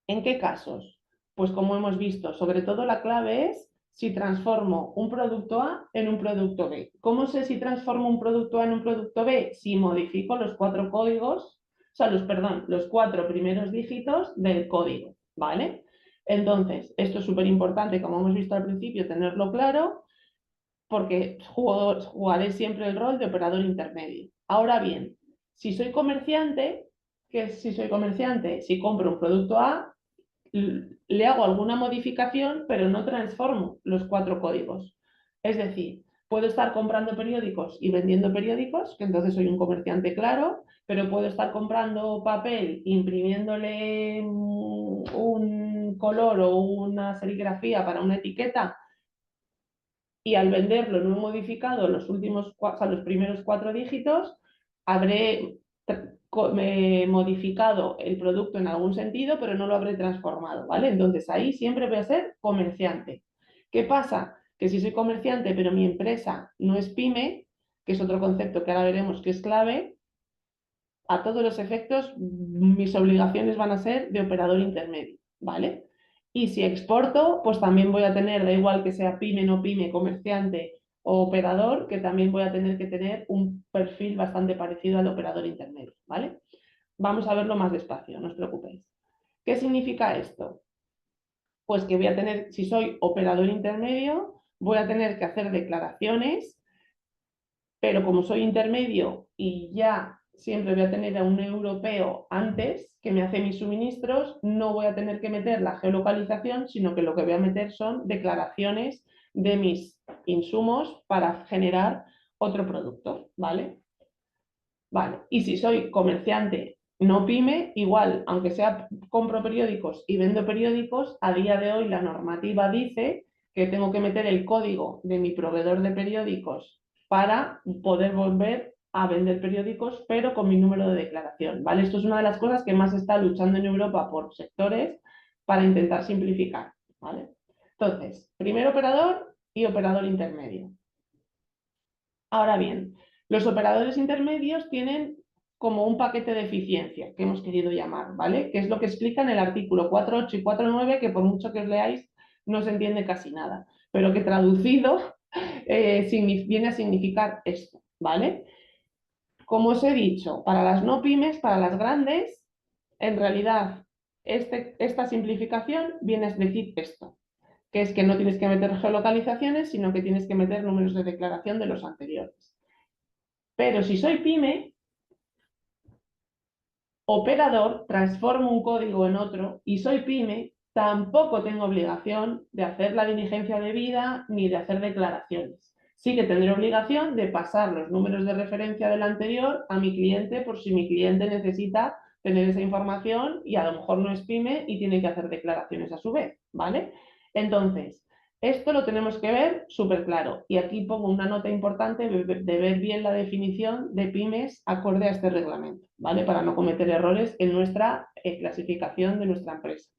B: ¿En qué casos? Pues como hemos visto, sobre todo la clave es si transformo un producto A en un producto B. ¿Cómo sé si transformo un producto A en un producto B? Si modifico los 4 códigos, o sea, los 4 primeros dígitos del código, ¿vale? Entonces, esto es súper importante, como hemos visto al principio, tenerlo claro, porque jugaré siempre el rol de operador intermedio. Ahora bien, si soy comerciante, ¿qué es si soy comerciante? Si compro un producto A, le hago alguna modificación, pero no transformo los 4 códigos. Es decir, puedo estar comprando periódicos y vendiendo periódicos, que entonces soy un comerciante claro, pero puedo estar comprando papel, imprimiéndole un color o una serigrafía para una etiqueta y al venderlo no he modificado los primeros 4 dígitos, habré modificado el producto en algún sentido, pero no lo habré transformado, ¿vale? Entonces ahí siempre voy a ser comerciante. ¿Qué pasa? Que si soy comerciante, pero mi empresa no es pyme, que es otro concepto que ahora veremos que es clave, a todos los efectos mis obligaciones van a ser de operador intermedio, ¿vale? Y si exporto, pues también voy a tener, da igual que sea pyme, no pyme, comerciante o operador, que también voy a tener que tener un perfil bastante parecido al operador intermedio, ¿vale? Vamos a verlo más despacio, no os preocupéis. ¿Qué significa esto? Pues que voy a tener, si soy operador intermedio, voy a tener que hacer declaraciones, pero como soy intermedio y ya siempre voy a tener a un europeo antes que me hace mis suministros, no voy a tener que meter la geolocalización, sino que lo que voy a meter son declaraciones de mis insumos para generar otro producto, ¿vale? Vale. Y si soy comerciante no pyme, igual, aunque sea compro periódicos y vendo periódicos, a día de hoy la normativa dice que tengo que meter el código de mi proveedor de periódicos para poder volver a vender periódicos, pero con mi número de declaración, ¿vale? Esto es una de las cosas que más se está luchando en Europa por sectores para intentar simplificar, ¿vale? Entonces, primer operador y operador intermedio. Ahora bien, los operadores intermedios tienen como un paquete de eficiencia que hemos querido llamar, ¿vale? Que es lo que explica en el artículo 4.8 y 4.9, que por mucho que os leáis no se entiende casi nada, pero que traducido viene a significar esto, ¿vale? Como os he dicho, para las no pymes, para las grandes, en realidad esta simplificación viene a decir esto, que es que no tienes que meter geolocalizaciones, sino que tienes que meter números de declaración de los anteriores. Pero si soy pyme, operador, transformo un código en otro y soy pyme, tampoco tengo obligación de hacer la diligencia debida ni de hacer declaraciones. Sí que tendré obligación de pasar los números de referencia del anterior a mi cliente por si mi cliente necesita tener esa información y a lo mejor no es pyme y tiene que hacer declaraciones a su vez, ¿vale? Entonces, esto lo tenemos que ver súper claro. Y aquí pongo una nota importante de ver bien la definición de pymes acorde a este reglamento, ¿vale? Para no cometer errores en nuestra clasificación de nuestra empresa.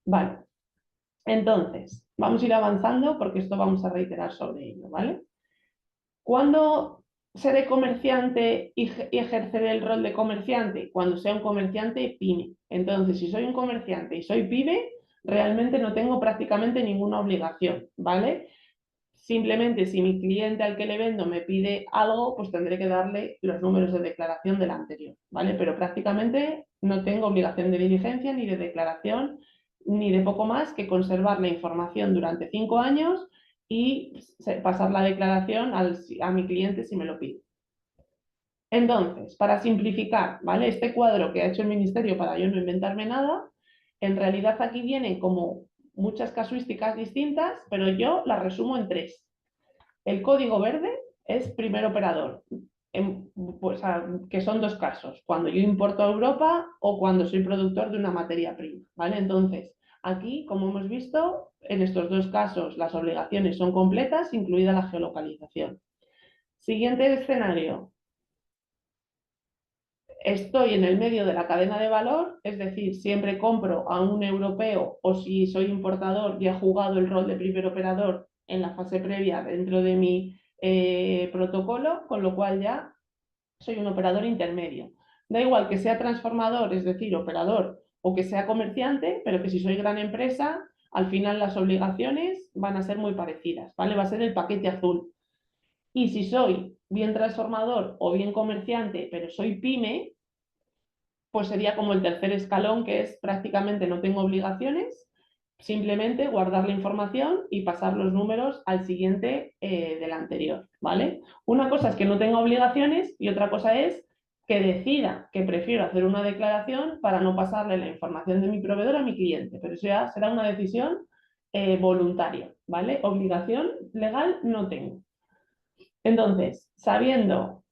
B: Vale. Entonces, vamos a ir avanzando porque esto vamos a reiterar sobre ello, ¿vale? ¿Cuándo seré comerciante y ejerceré el rol de comerciante? Cuando sea un comerciante pyme. Entonces, si soy un comerciante y soy pyme, realmente no tengo prácticamente ninguna obligación, ¿vale? Simplemente si mi cliente al que le vendo me pide algo, pues tendré que darle los números de declaración del anterior, ¿vale? Pero prácticamente no tengo obligación de diligencia ni de declaración ni de poco más que conservar la información durante 5 años y pasar la declaración a mi cliente si me lo pide. Entonces, para simplificar, ¿vale? Este cuadro que ha hecho el Ministerio para yo no inventarme nada, en realidad aquí vienen como muchas casuísticas distintas, pero yo las resumo en 3. El código verde es primer operador, pues, que son 2 casos, cuando yo importo a Europa o cuando soy productor de una materia prima, ¿vale? Entonces, Aquí, como hemos visto, en estos dos casos las obligaciones son completas, incluida la geolocalización. Siguiente escenario. Estoy en el medio de la cadena de valor, es decir, siempre compro a un europeo o si soy importador y he jugado el rol de primer operador en la fase previa dentro de mi protocolo, con lo cual ya soy un operador intermedio. Da igual que sea transformador, es decir, operador, o que sea comerciante, pero que si soy gran empresa, al final las obligaciones van a ser muy parecidas, ¿vale? Va a ser el paquete azul. Y si soy bien transformador o bien comerciante, pero soy pyme, pues sería como el tercer escalón, que es prácticamente no tengo obligaciones, simplemente guardar la información y pasar los números al siguiente del anterior, ¿vale? Una cosa es que no tenga obligaciones y otra cosa es que decida que prefiero hacer una declaración para no pasarle la información de mi proveedor a mi cliente, pero eso ya será una decisión voluntaria, ¿vale? Obligación legal no tengo. Entonces, sabiendo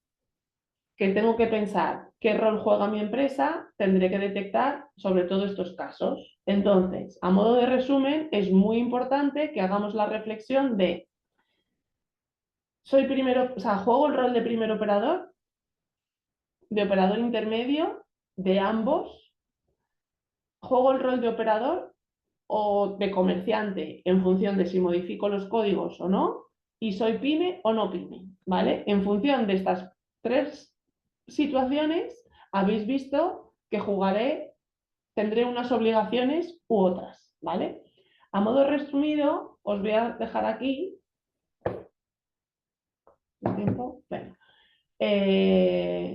B: que tengo que pensar qué rol juega mi empresa, tendré que detectar sobre todo estos casos. Entonces, a modo de resumen, es muy importante que hagamos la reflexión de, soy primero, o sea, juego el rol de primer operador, de operador intermedio, de ambos, juego el rol de operador o de comerciante en función de si modifico los códigos o no, y soy pyme o no pyme, ¿vale? En función de estas tres situaciones, habéis visto que jugaré, tendré unas obligaciones u otras, ¿vale? A modo resumido, os voy a dejar aquí. ¿Tiempo? Bueno.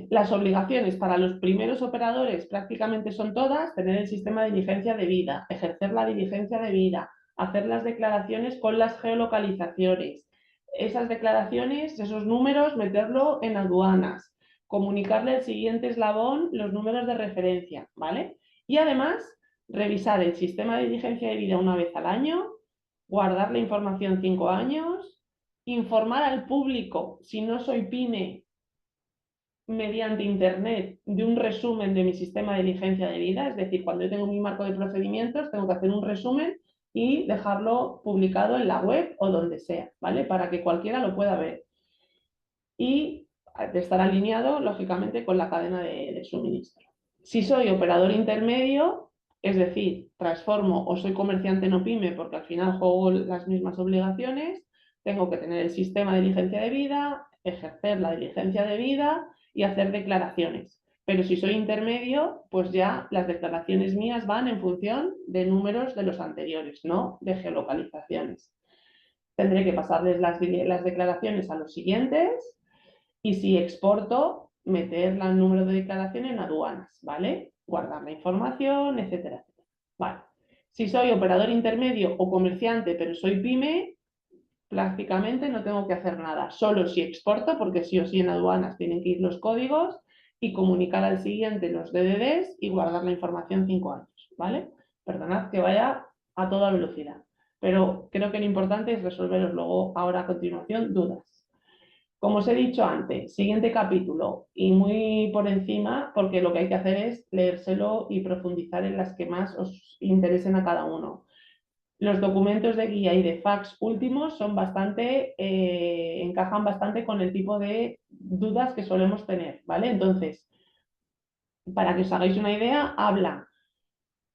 B: Las obligaciones para los primeros operadores prácticamente son todas: tener el sistema de diligencia debida, ejercer la diligencia debida, hacer las declaraciones con las geolocalizaciones, esas declaraciones, esos números, meterlo en aduanas, comunicarle al siguiente eslabón los números de referencia, ¿vale? Y además, revisar el sistema de diligencia debida una vez al año, guardar la información 5 años, informar al público, si no soy pyme, mediante Internet, de un resumen de mi sistema de diligencia de vida, es decir, cuando yo tengo mi marco de procedimientos, tengo que hacer un resumen y dejarlo publicado en la web o donde sea, ¿vale? Para que cualquiera lo pueda ver. Y de estar alineado, lógicamente, con la cadena de suministro. Si soy operador intermedio, es decir, transformo o soy comerciante no pyme, porque al final juego las mismas obligaciones, tengo que tener el sistema de diligencia de vida, ejercer la diligencia de vida y hacer declaraciones. Pero si soy intermedio, pues ya las declaraciones mías van en función de números de los anteriores, no de geolocalizaciones. Tendré que pasarles las declaraciones a los siguientes y si exporto, meter el número de declaración en aduanas, ¿vale? Guardar la información, etcétera, etcétera. Vale. Si soy operador intermedio o comerciante, pero soy pyme, prácticamente no tengo que hacer nada. Solo si exporto, porque sí o sí en aduanas tienen que ir los códigos y comunicar al siguiente los DDDs y guardar la información 5 años, ¿vale? Perdonad que vaya a toda velocidad, pero creo que lo importante es resolveros luego, ahora a continuación, dudas. Como os he dicho antes, siguiente capítulo y muy por encima, porque lo que hay que hacer es leérselo y profundizar en las que más os interesen a cada uno. Los documentos de guía y de fax últimos son bastante, encajan bastante con el tipo de dudas que solemos tener, ¿vale? Entonces, para que os hagáis una idea, habla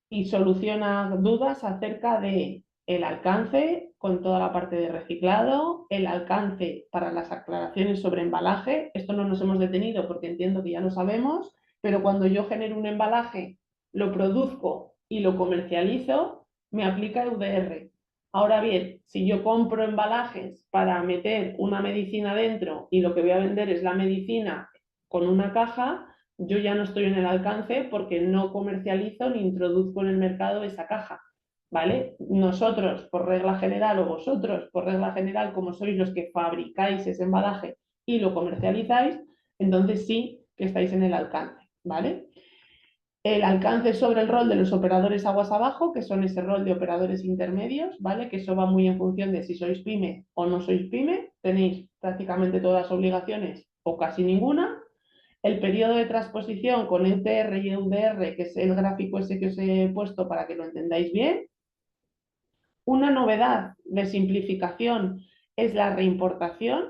B: y soluciona dudas acerca de el alcance con toda la parte de reciclado, el alcance para las aclaraciones sobre embalaje. Esto no nos hemos detenido porque entiendo que ya lo sabemos, pero cuando yo genero un embalaje, lo produzco y lo comercializo, me aplica EUDR. Ahora bien, si yo compro embalajes para meter una medicina dentro y lo que voy a vender es la medicina con una caja, yo ya no estoy en el alcance porque no comercializo ni introduzco en el mercado esa caja, ¿vale? Nosotros, por regla general, o vosotros, por regla general, como sois los que fabricáis ese embalaje y lo comercializáis, entonces sí que estáis en el alcance, ¿vale? El alcance sobre el rol de los operadores aguas abajo, que son ese rol de operadores intermedios, ¿vale? Que eso va muy en función de si sois pyme o no sois pyme, tenéis prácticamente todas las obligaciones o casi ninguna. El periodo de transposición con EUTR y EUDR, que es el gráfico ese que os he puesto para que lo entendáis bien. Una novedad de simplificación es la reimportación.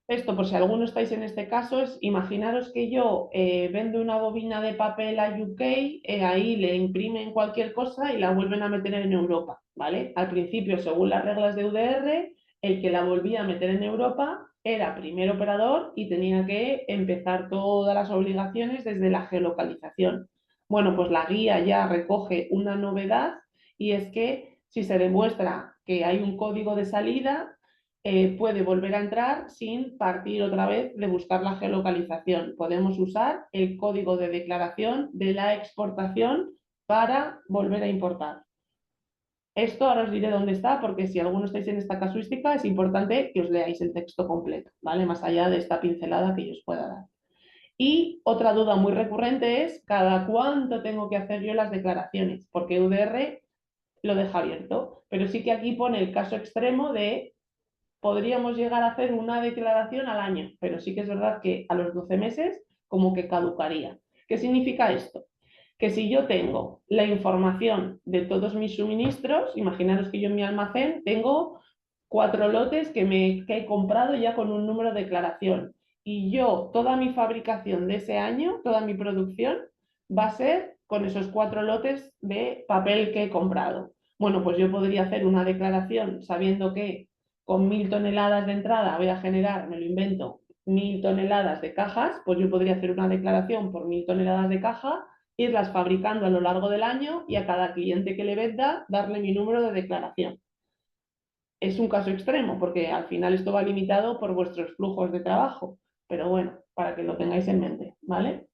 B: Esto, por si alguno estáis en este caso, es imaginaros que yo vendo una bobina de papel a UK, ahí le imprimen cualquier cosa y la vuelven a meter en Europa, ¿vale? Al principio, según las reglas de UDR, el que la volvía a meter en Europa era primer operador y tenía que empezar todas las obligaciones desde la geolocalización. Bueno, pues la guía ya recoge una novedad y es que si se demuestra que hay un código de salida, puede volver a entrar sin partir otra vez de buscar la geolocalización. Podemos usar el código de declaración de la exportación para volver a importar. Esto ahora os diré dónde está, porque si alguno estáis en esta casuística, es importante que os leáis el texto completo, ¿vale? Más allá de esta pincelada que yo os pueda dar. Y otra duda muy recurrente es, ¿cada cuánto tengo que hacer yo las declaraciones? Porque UDR lo deja abierto, pero sí que aquí pone el caso extremo de podríamos llegar a hacer una declaración al año, pero sí que es verdad que a los 12 meses como que caducaría. ¿Qué significa esto? Que si yo tengo la información de todos mis suministros, imaginaros que yo en mi almacén tengo 4 lotes que he comprado ya con un número de declaración y yo toda mi fabricación de ese año, toda mi producción va a ser con esos 4 lotes de papel que he comprado. Bueno, pues yo podría hacer una declaración sabiendo que con 1.000 toneladas de entrada voy a generar, me lo invento, 1.000 toneladas de cajas, pues yo podría hacer una declaración por 1.000 toneladas de caja, irlas fabricando a lo largo del año y a cada cliente que le venda darle mi número de declaración. Es un caso extremo porque al final esto va limitado por vuestros flujos de trabajo, pero bueno, para que lo tengáis en mente, ¿vale?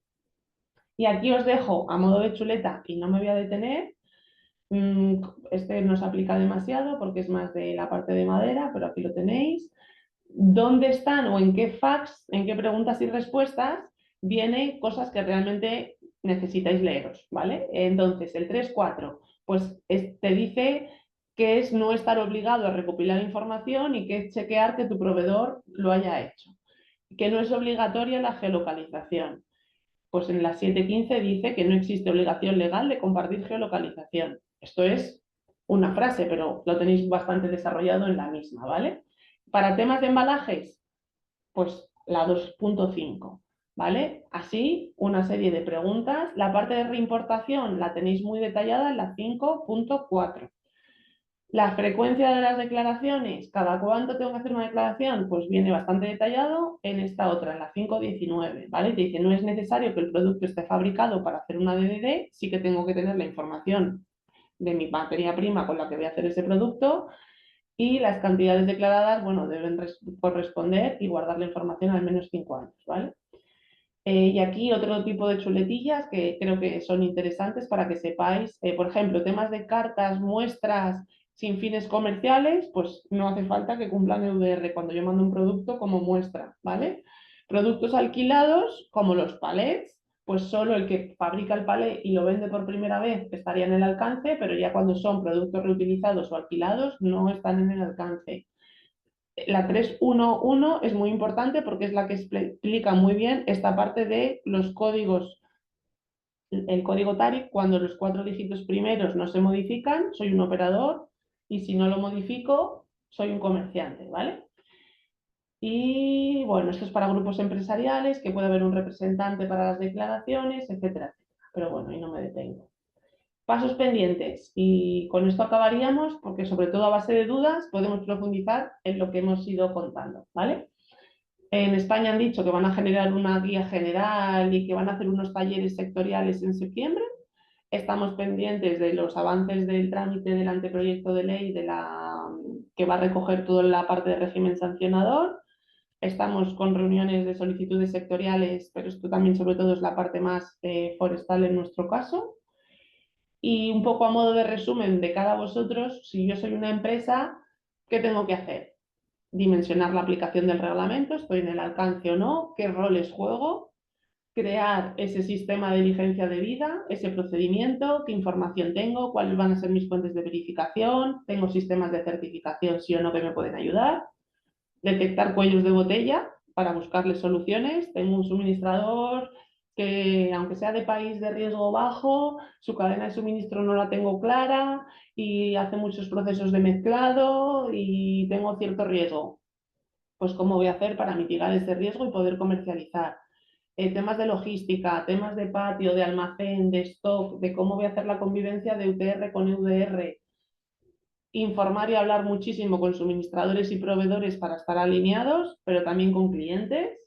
B: Y aquí os dejo a modo de chuleta y no me voy a detener. Este no se aplica demasiado porque es más de la parte de madera, pero aquí lo tenéis. ¿Dónde están o en qué fax, en qué preguntas y respuestas viene cosas que realmente necesitáis leeros, ¿vale? Entonces, el 3.4, pues te dice que es no estar obligado a recopilar información y que es chequear que tu proveedor lo haya hecho. Que no es obligatoria la geolocalización. Pues en la 7.15 dice que no existe obligación legal de compartir geolocalización. Esto es una frase, pero lo tenéis bastante desarrollado en la misma, ¿vale? Para temas de embalajes, pues la 2.5, ¿vale? Así, una serie de preguntas. La parte de reimportación la tenéis muy detallada en la 5.4. La frecuencia de las declaraciones, cada cuánto tengo que hacer una declaración, pues viene bastante detallado en esta otra, en la 5.19, ¿vale? Te dice, no es necesario que el producto esté fabricado para hacer una DDD, sí que tengo que tener la información de mi materia prima con la que voy a hacer ese producto y las cantidades declaradas, bueno, deben corresponder y guardar la información al menos 5 años, ¿vale? Y aquí otro tipo de chuletillas que creo que son interesantes para que sepáis, por ejemplo, temas de cartas, muestras sin fines comerciales, pues no hace falta que cumplan EUDR cuando yo mando un producto como muestra, ¿vale? Productos alquilados, como los palets, pues solo el que fabrica el palet y lo vende por primera vez estaría en el alcance, pero ya cuando son productos reutilizados o alquilados no están en el alcance. La 3.1.1 es muy importante porque es la que explica muy bien esta parte de los códigos, el código TARIC, cuando los 4 dígitos primeros no se modifican, soy un operador y si no lo modifico, soy un comerciante, ¿vale? Y bueno, esto es para grupos empresariales, que puede haber un representante para las declaraciones, etcétera, etcétera. Pero bueno, ahí no me detengo. Pasos pendientes. Y con esto acabaríamos, porque sobre todo a base de dudas podemos profundizar en lo que hemos ido contando, ¿vale? En España han dicho que van a generar una guía general y que van a hacer unos talleres sectoriales en septiembre. Estamos pendientes de los avances del trámite del anteproyecto de ley que va a recoger toda la parte de régimen sancionador. Estamos con reuniones de solicitudes sectoriales, pero esto también sobre todo es la parte más forestal en nuestro caso. Y un poco a modo de resumen de cada vosotros, si yo soy una empresa, ¿qué tengo que hacer? Dimensionar la aplicación del reglamento, estoy en el alcance o no, qué roles juego, crear ese sistema de vigencia de vida, ese procedimiento, qué información tengo, cuáles van a ser mis fuentes de verificación, tengo sistemas de certificación sí o no que me pueden ayudar, detectar cuellos de botella para buscarles soluciones, tengo un suministrador, que aunque sea de país de riesgo bajo, su cadena de suministro no la tengo clara y hace muchos procesos de mezclado y tengo cierto riesgo. Pues cómo voy a hacer para mitigar ese riesgo y poder comercializar. Temas de logística, temas de patio, de almacén, de stock, de cómo voy a hacer la convivencia de UTR con EUDR, informar y hablar muchísimo con suministradores y proveedores para estar alineados, pero también con clientes.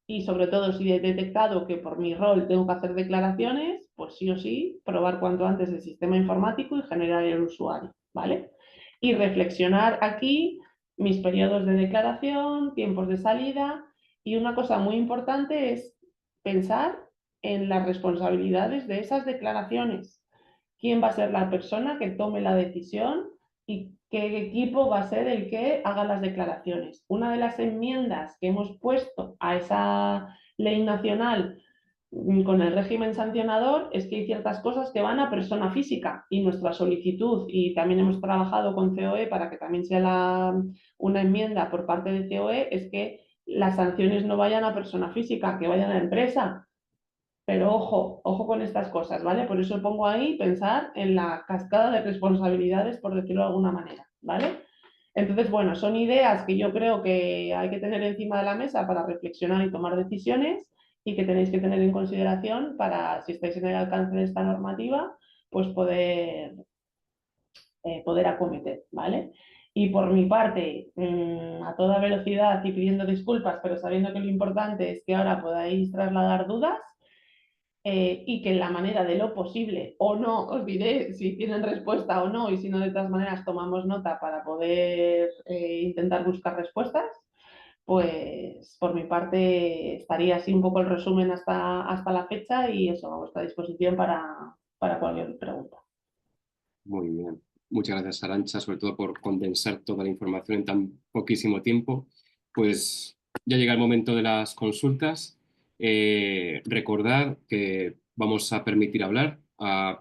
B: Y sobre todo, si he detectado que por mi rol tengo que hacer declaraciones, pues sí o sí, probar cuanto antes el sistema informático y generar el usuario, ¿vale? Y reflexionar aquí mis periodos de declaración, tiempos de salida. Y una cosa muy importante es pensar en las responsabilidades de esas declaraciones. ¿Quién va a ser la persona que tome la decisión y qué equipo va a ser el que haga las declaraciones? Una de las enmiendas que hemos puesto a esa ley nacional con el régimen sancionador es que hay ciertas cosas que van a persona física y nuestra solicitud, y también hemos trabajado con COE para que también sea una enmienda por parte de COE, es que las sanciones no vayan a persona física, que vayan a la empresa. Pero ojo, ojo con estas cosas, ¿vale? Por eso pongo ahí pensar en la cascada de responsabilidades, por decirlo de alguna manera, ¿vale? Entonces, bueno, son ideas que yo creo que hay que tener encima de la mesa para reflexionar y tomar decisiones y que tenéis que tener en consideración para, si estáis en el alcance de esta normativa, pues poder acometer, ¿vale? Y por mi parte, a toda velocidad y pidiendo disculpas, pero sabiendo que lo importante es que ahora podáis trasladar dudas, y que en la manera de lo posible, o no, os diré si tienen respuesta o no, y si no, de todas maneras tomamos nota para poder intentar buscar respuestas, pues por mi parte estaría así un poco el resumen hasta la fecha y eso, a vuestra disposición para cualquier pregunta.
A: Muy bien. Muchas gracias, Arancha, sobre todo por condensar toda la información en tan poquísimo tiempo. Pues ya llega el momento de las consultas. Recordad que vamos a permitir hablar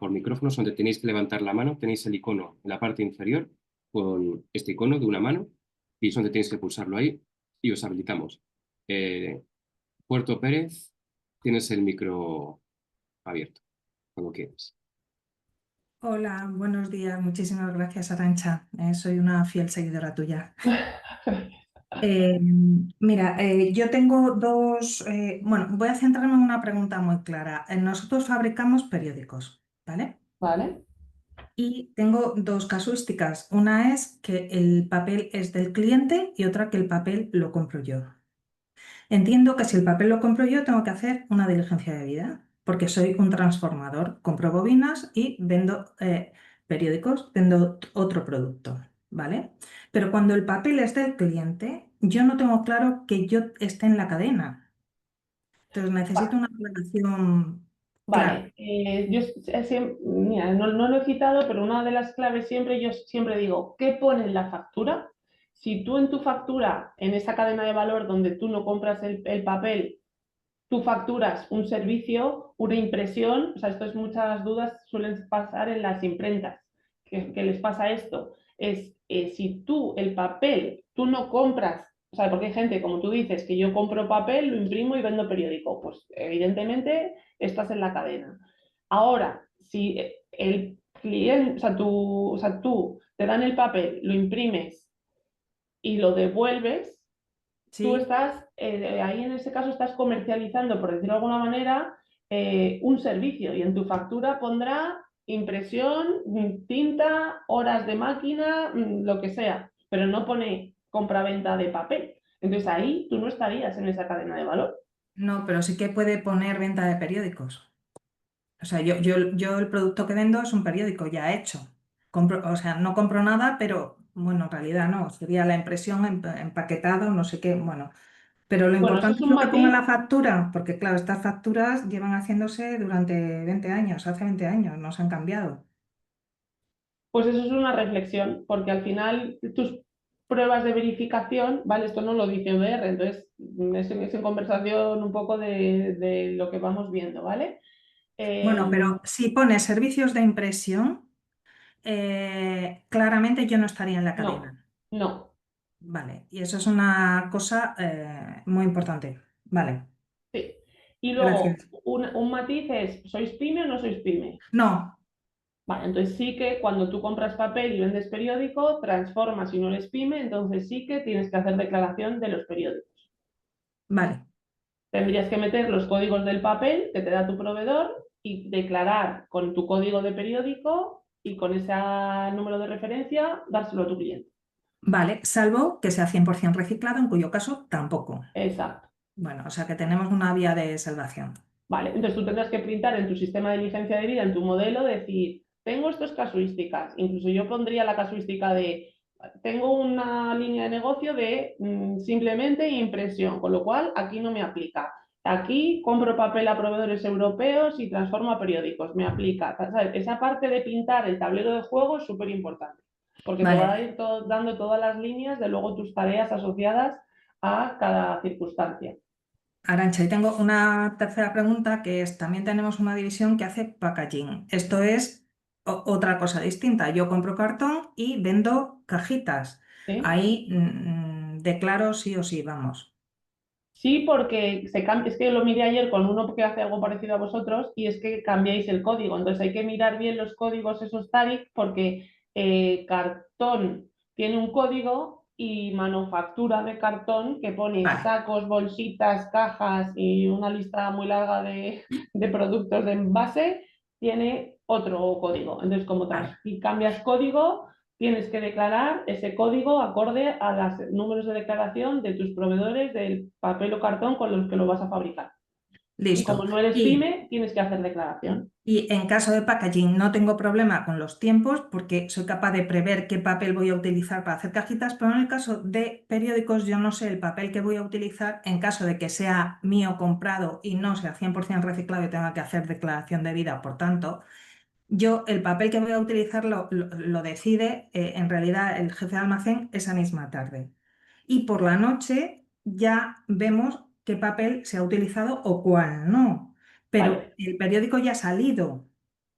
A: por micrófonos donde tenéis que levantar la mano. Tenéis el icono en la parte inferior con este icono de una mano y es donde tenéis que pulsarlo ahí y os habilitamos. Eh, Puerto Pérez, tienes el micro abierto, cuando quieras.
C: Hola, buenos días. Muchísimas gracias, Arancha. Soy una fiel seguidora tuya. Eh, Mira, yo tengo dos, bueno, voy a centrarme en una pregunta muy clara. Nosotros fabricamos periódicos, ¿vale?
B: ¿Vale?
C: Y tengo dos casuísticas. Una es que el papel es del cliente y otra que el papel lo compro yo. Entiendo que si el papel lo compro yo, tengo que hacer una diligencia de vida, porque soy un transformador. Compro bobinas y vendo periódicos, vendo otro producto, ¿vale? Pero cuando el papel es del cliente, yo no tengo claro que yo esté en la cadena. Entonces necesito una aclaración clara.
B: Vale, yo mira, no lo he citado, pero una de las claves siempre, yo siempre digo, ¿qué pone en la factura? Si tú en tu factura, en esa cadena de valor donde tú no compras el papel, tú facturas un servicio, una impresión, o sea, esto es muchas dudas suelen pasar en las imprentas. ¿Qué les pasa esto? Es si tú el papel, tú no compras, o sea, porque hay gente, como tú dices, que yo compro papel, lo imprimo y vendo periódico, pues evidentemente estás en la cadena. Ahora, si el cliente, tú te dan el papel, lo imprimes y lo devuelves, tú
C: ¿Sí?
B: estás, ahí en ese caso estás comercializando, por decirlo de alguna manera, un servicio y en tu factura pondrá impresión, tinta, horas de máquina, lo que sea, pero no pone compraventa de papel. Entonces ahí tú no estarías en esa cadena de valor.
C: No, pero sí que puede poner venta de periódicos. O sea, yo el producto que vendo es un periódico ya hecho. O sea, no compro nada, pero bueno, en realidad no. Sería la impresión empaquetado, no sé qué, bueno. Pero lo
B: Bueno, eso es
C: importante es
B: un
C: lo que ponga en
B: matiz.
C: la factura, porque claro, estas facturas llevan haciéndose durante 20 años, hace 20 años, no se han cambiado.
B: Pues eso es una reflexión, porque al final tus pruebas de verificación, vale, esto no lo dice ODR, entonces es en conversación un poco de lo que vamos viendo, ¿vale?
C: Bueno,
B: Eh,
C: pero si pone servicios de impresión, claramente yo no estaría en la
B: no,
C: cadena.
B: no,
C: Vale, y eso es una cosa muy importante. Vale.
B: sí. Y luego,
C: Gracias.
B: un matiz es, ¿sois pyme o no sois pyme?
C: No,
B: Vale, entonces sí que cuando tú compras papel y vendes periódico, transformas y no eres pyme, entonces sí que tienes que hacer declaración de los periódicos.
C: vale.
B: Tendrías que meter los códigos del papel que te da tu proveedor y declarar con tu código de periódico y con ese número de referencia dárselo a tu cliente.
C: Vale, salvo que sea 100% reciclado, en cuyo caso tampoco.
B: Exacto.
C: Bueno, o sea que tenemos una vía de salvación.
B: Vale, entonces tú tendrás que printar en tu sistema de licencia de vida, en tu modelo, decir, tengo estas casuísticas. Incluso yo pondría la casuística de, tengo una línea de negocio de simplemente impresión, con lo cual aquí no me aplica. Aquí compro papel a proveedores europeos y transformo a periódicos, me aplica. ¿Sabes? Esa parte de pintar el tablero de juego es súper importante, porque te va a
C: Vale,
B: ir dando todas las líneas de luego tus tareas asociadas a cada circunstancia.
C: Arantxa, y tengo una tercera pregunta que es, también tenemos una división que hace packaging. Esto es otra cosa distinta. Yo compro cartón y vendo cajitas.
B: ¿Sí?
C: Ahí declaro sí o sí, vamos.
B: Sí, porque se cambia, es que lo miré ayer con uno que hace algo parecido a vosotros y es que cambiáis el código. Entonces hay que mirar bien los códigos esos TARIC porque cartón tiene un código y manufactura de cartón que pone
C: Vale,
B: sacos, bolsitas, cajas y una lista muy larga de productos de envase tiene otro código. Entonces
C: vale.
B: si cambias código tienes que declarar ese código acorde a los números de declaración de tus proveedores del papel o cartón con los que lo vas a fabricar. Y como
C: Listo.
B: no eres
C: Y
B: pyme, tienes que hacer declaración.
C: Y en caso de packaging no tengo problema con los tiempos porque soy capaz de prever qué papel voy a utilizar para hacer cajitas, pero en el caso de periódicos yo no sé el papel que voy a utilizar en caso de que sea mío comprado y no sea 100% reciclado y tenga que hacer declaración de vida. Por tanto, yo el papel que voy a utilizar lo decide en realidad el jefe de almacén esa misma tarde. Y por la noche ya vemos qué papel se ha utilizado o cuál no. Pero
B: Vale.
C: el periódico ya ha salido.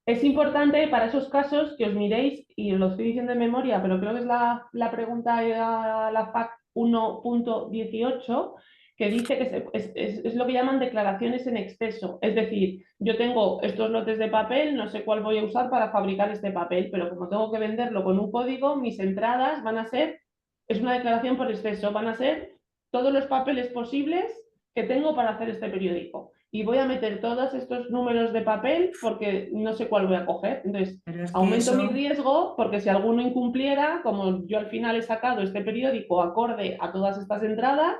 B: Es importante para esos casos que os miréis, y os lo estoy diciendo de memoria, pero creo que es la pregunta de la FAQ 1.18, que dice que es lo que llaman declaraciones en exceso. Es decir, yo tengo estos lotes de papel, no sé cuál voy a usar para fabricar este papel, pero como tengo que venderlo con un código, mis entradas van a ser, es una declaración por exceso, van a ser todos los papeles posibles que tengo para hacer este periódico y voy a meter todos estos números de papel porque no sé cuál voy a coger. Entonces,
C: Pero es que
B: aumento mi
C: eso,
B: riesgo porque si alguno incumpliera, como yo al final he sacado este periódico acorde a todas estas entradas,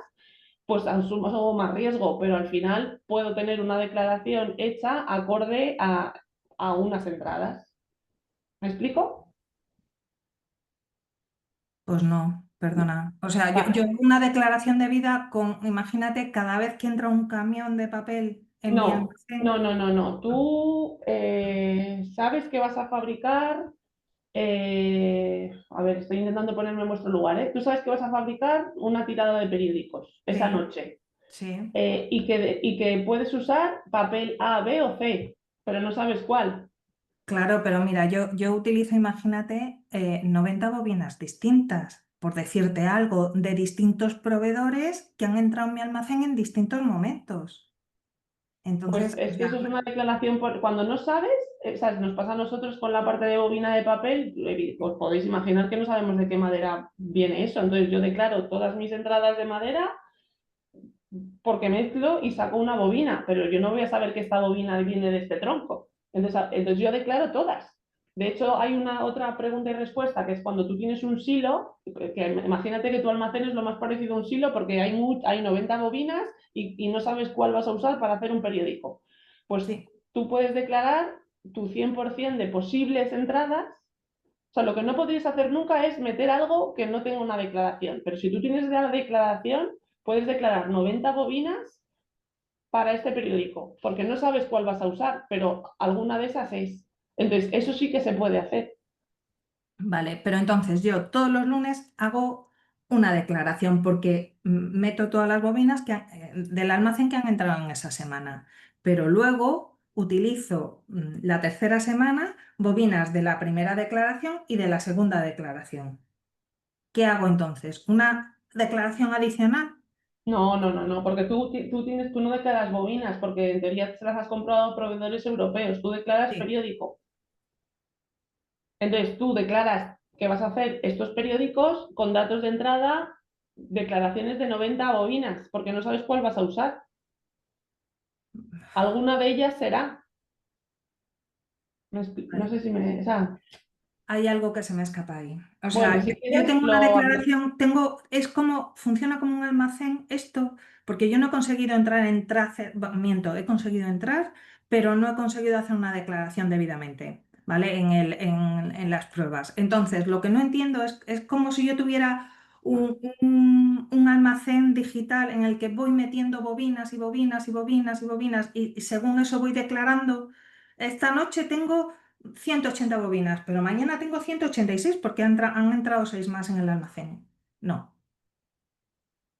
B: pues asumo más riesgo, pero al final puedo tener una declaración hecha acorde a unas entradas. ¿Me explico?
C: pues no, perdona. O sea, yo
B: Vale.
C: hago una declaración de vida con, imagínate, cada vez que entra un camión de papel en mi
B: No, no,
C: almacén.
B: no, no, no. Tú sabes que vas a fabricar. A ver, estoy intentando ponerme en vuestro lugar, ¿eh? Tú sabes que vas a fabricar una tirada de periódicos esa
C: Sí,
B: noche
C: sí.
B: y que puedes usar papel A, B o C, pero no sabes cuál.
C: Claro, pero mira, yo utilizo, imagínate, 90 bobinas distintas, por decirte algo, de distintos proveedores que han entrado en mi almacén en distintos momentos.
B: Pues
C: Entonces, o
B: es que eso es
C: sea,
B: una declaración cuando no sabes, ¿sabes? Nos pasa a nosotros con la parte de bobina de papel, pues podéis imaginar que no sabemos de qué madera viene eso. Entonces yo declaro todas mis entradas de madera porque mezclo y saco una bobina, pero yo no voy a saber que esta bobina viene de este tronco. Entonces yo declaro todas. De hecho, hay una otra pregunta y respuesta que es cuando tú tienes un silo, que imagínate que tu almacén es lo más parecido a un silo porque hay 90 bobinas y no sabes cuál vas a usar para hacer un periódico. Pues
C: sí.
B: tú puedes declarar tu 100% de posibles entradas. O sea, lo que no podrías hacer nunca es meter algo que no tenga una declaración. Pero si tú tienes la declaración, puedes declarar 90 bobinas para este periódico, porque no sabes cuál vas a usar, pero alguna de esas es. Entonces, eso sí que se puede hacer.
C: Vale, pero entonces yo todos los lunes hago una declaración porque meto todas las bobinas del almacén que han entrado en esa semana, pero luego utilizo la tercera semana bobinas de la primera declaración y de la segunda declaración. ¿Qué hago entonces? ¿Una declaración adicional?
B: No, porque tú no declaras bobinas, porque en teoría se las has comprado a proveedores europeos, tú declaras
C: Sí.
B: periódico. Entonces tú declaras que vas a hacer estos periódicos con datos de entrada, declaraciones de 90 bobinas, porque no sabes cuál vas a usar. Alguna de ellas será. No
C: Vale.
B: sé si me... O sea,
C: Hay algo que se me escapa ahí. O
B: bueno,
C: sea,
B: si
C: yo
B: quieres
C: tengo una
B: lo...
C: declaración, es como, funciona como un almacén esto, porque yo no he conseguido entrar en trazamiento, he conseguido entrar, pero no he conseguido hacer una declaración debidamente, ¿vale? En las pruebas. Entonces, lo que no entiendo es como si yo tuviera un almacén digital en el que voy metiendo bobinas y bobinas y bobinas y bobinas y según eso voy declarando, esta noche tengo 180 bobinas, pero mañana tengo 186 porque han entrado 6 más en el almacén. No.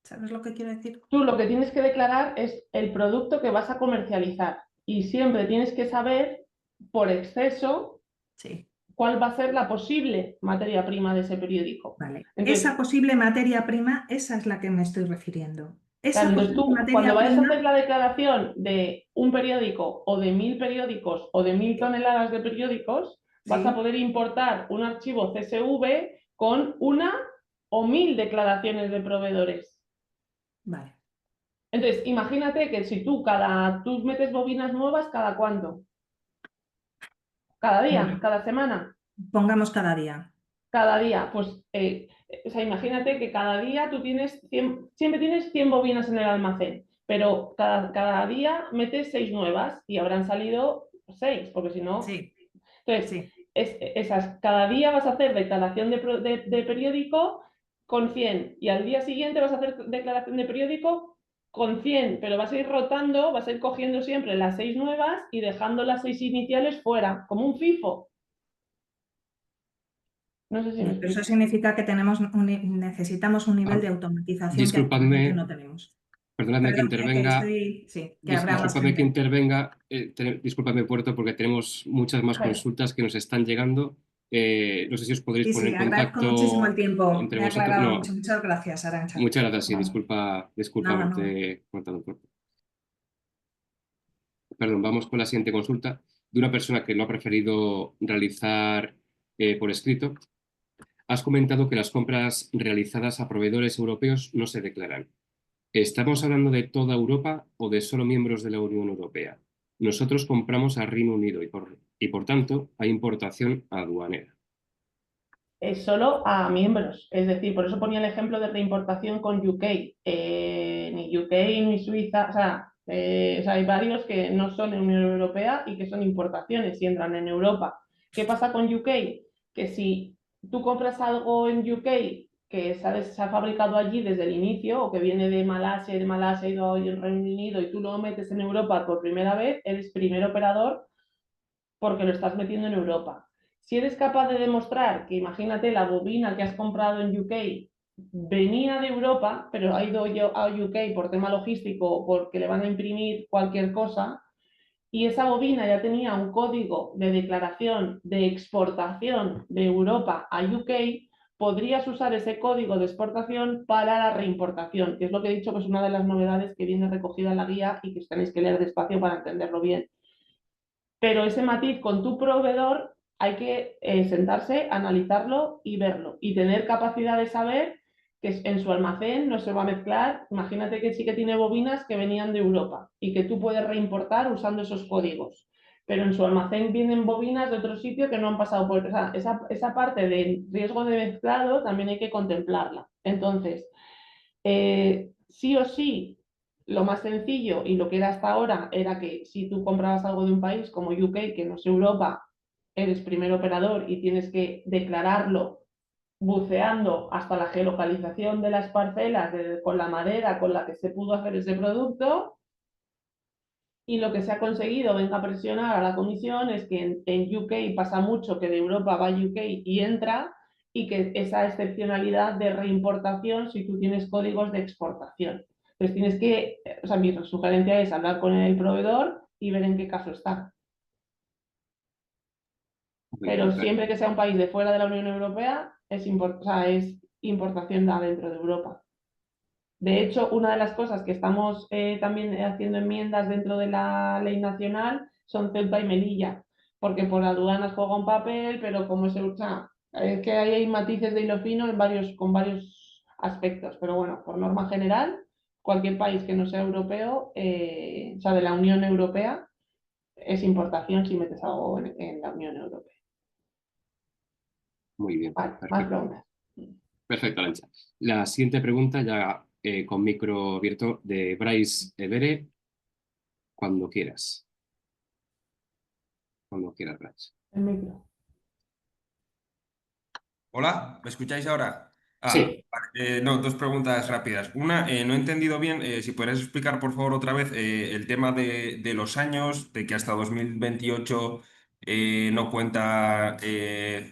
C: ¿Sabes lo que quiero decir?
B: Tú lo que tienes que declarar es el producto que vas a comercializar y siempre tienes que saber por exceso
C: Sí,
B: cuál va a ser la posible materia prima de ese periódico.
C: vale. Esa
B: Entonces,
C: posible materia prima, esa es la que me estoy refiriendo.
B: claro,
C: Esa
B: entonces
C: posible
B: tú cuando
C: materia
B: vayas a hacer
C: prima,
B: la declaración de un periódico o de 1000 periódicos o de 1000 toneladas de periódicos, vas a
C: sí,
B: poder importar un archivo CSV con 1 o 1000 declaraciones de proveedores.
C: vale.
B: Entonces, imagínate que si tú metes bobinas nuevas, ¿cada cuánto? ¿Cada día?
C: Bueno,
B: ¿Cada semana?
C: pongamos cada día.
B: Cada día. Pues, o sea, imagínate que cada día tú tienes 100, siempre tienes 100 bobinas en el almacén, pero cada día metes 6 nuevas y habrán salido 6, porque si no...
C: Sí,
B: Entonces,
C: sí,
B: cada día vas a hacer declaración de periódico con 100 y al día siguiente vas a hacer declaración de periódico con 100, pero vas a ir rotando, vas a ir cogiendo siempre las 6 nuevas y dejando las 6 iniciales fuera, como un FIFO. No sé si me
C: ya, pero eso
B: explico.
C: significa que necesitamos un nivel
A: Ah,
C: de automatización que actualmente
A: disculpadme,
C: no tenemos.
A: perdonadme que
C: Perdón, que
A: intervenga.
C: estoy, sí, que habrá más
A: Discúlpame que
C: gente.
A: intervenga, discúlpame Puerto, porque tenemos muchas más
B: Joder.
A: consultas que nos están llegando. No sé si os podréis
C: Sí,
A: poner
C: sí,
A: en
C: agradezco muchísimo el
A: contacto
C: tiempo.
A: entre
C: Me ha
A: vosotros.
C: aclarado mucho.
A: No,
C: Muchas gracias, Arantxa.
A: muchas gracias, sí,
B: Vale.
A: disculpa
C: No, no.
A: haberte cortado. Perdón, vamos con la siguiente consulta de una persona que lo ha preferido realizar por escrito. Has comentado que las compras realizadas a proveedores europeos no se declaran. ¿Estamos hablando de toda Europa o de solo miembros de la Unión Europea? Nosotros compramos a Reino Unido y por tanto hay importación aduanera.
B: Es solo a miembros. Es decir, por eso ponía el ejemplo de reimportación con UK. Ni UK ni Suiza, o sea, hay varios que no son en Unión Europea y que son importaciones y entran en Europa. ¿Qué pasa con UK? Que si tú compras algo en UK que se ha fabricado allí desde el inicio o que viene de Malasia y de Malasia ha ido al Reino Unido y tú lo metes en Europa por primera vez, eres primer operador porque lo estás metiendo en Europa. Si eres capaz de demostrar que, imagínate, la bobina que has comprado en UK venía de Europa, pero ha ido a UK por tema logístico o porque le van a imprimir cualquier cosa, y esa bobina ya tenía un código de declaración de exportación de Europa a UK, podrías usar ese código de exportación para la reimportación, que es lo que he dicho que es una de las novedades que viene recogida en la guía y que os tenéis que leer despacio para entenderlo bien. Pero ese matiz con tu proveedor hay que sentarse, analizarlo y verlo y tener capacidad de saber que en su almacén no se va a mezclar. Imagínate que sí que tiene bobinas que venían de Europa y que tú puedes reimportar usando esos códigos, pero en su almacén vienen bobinas de otro sitio que no han pasado por... O sea, esa parte de riesgo de mezclado también hay que contemplarla. Entonces, sí o sí, lo más sencillo y lo que era hasta ahora era que si tú comprabas algo de un país como UK, que no es Europa, eres primer operador y tienes que declararlo buceando hasta la geolocalización de las parcelas con la madera con la que se pudo hacer ese producto. Y lo que se ha conseguido, venga a presionar a la comisión, es que en UK pasa mucho que de Europa va a UK y entra, y que esa excepcionalidad de reimportación si tú tienes códigos de exportación. Entonces tienes que, o sea, mi sugerencia es hablar con el proveedor y ver en qué caso está. Pero siempre que sea un país de fuera de la Unión Europea, es importación de dentro de Europa. De hecho, una de las cosas que estamos también haciendo enmiendas dentro de la ley nacional son Ceuta y Melilla, porque por aduanas juega un papel, pero como se usa, es que ahí hay matices de hilo fino con varios aspectos, pero bueno, por norma general, cualquier país que no sea europeo, o sea, de la Unión Europea, es importación si metes algo en la Unión Europea.
A: Muy bien,
B: Vale, más
A: perfecto.
B: preguntas.
A: Perfecto, Arancha. La siguiente pregunta, ya con micro abierto, de Bryce Evere, cuando quieras. Cuando quieras, Bryce.
B: El micro.
D: Hola, ¿me escucháis ahora?
A: Sí.
D: Vale, no, dos preguntas rápidas. Una, no he entendido bien, si podrías explicar por favor otra vez el tema de los años, de que hasta 2028 no cuenta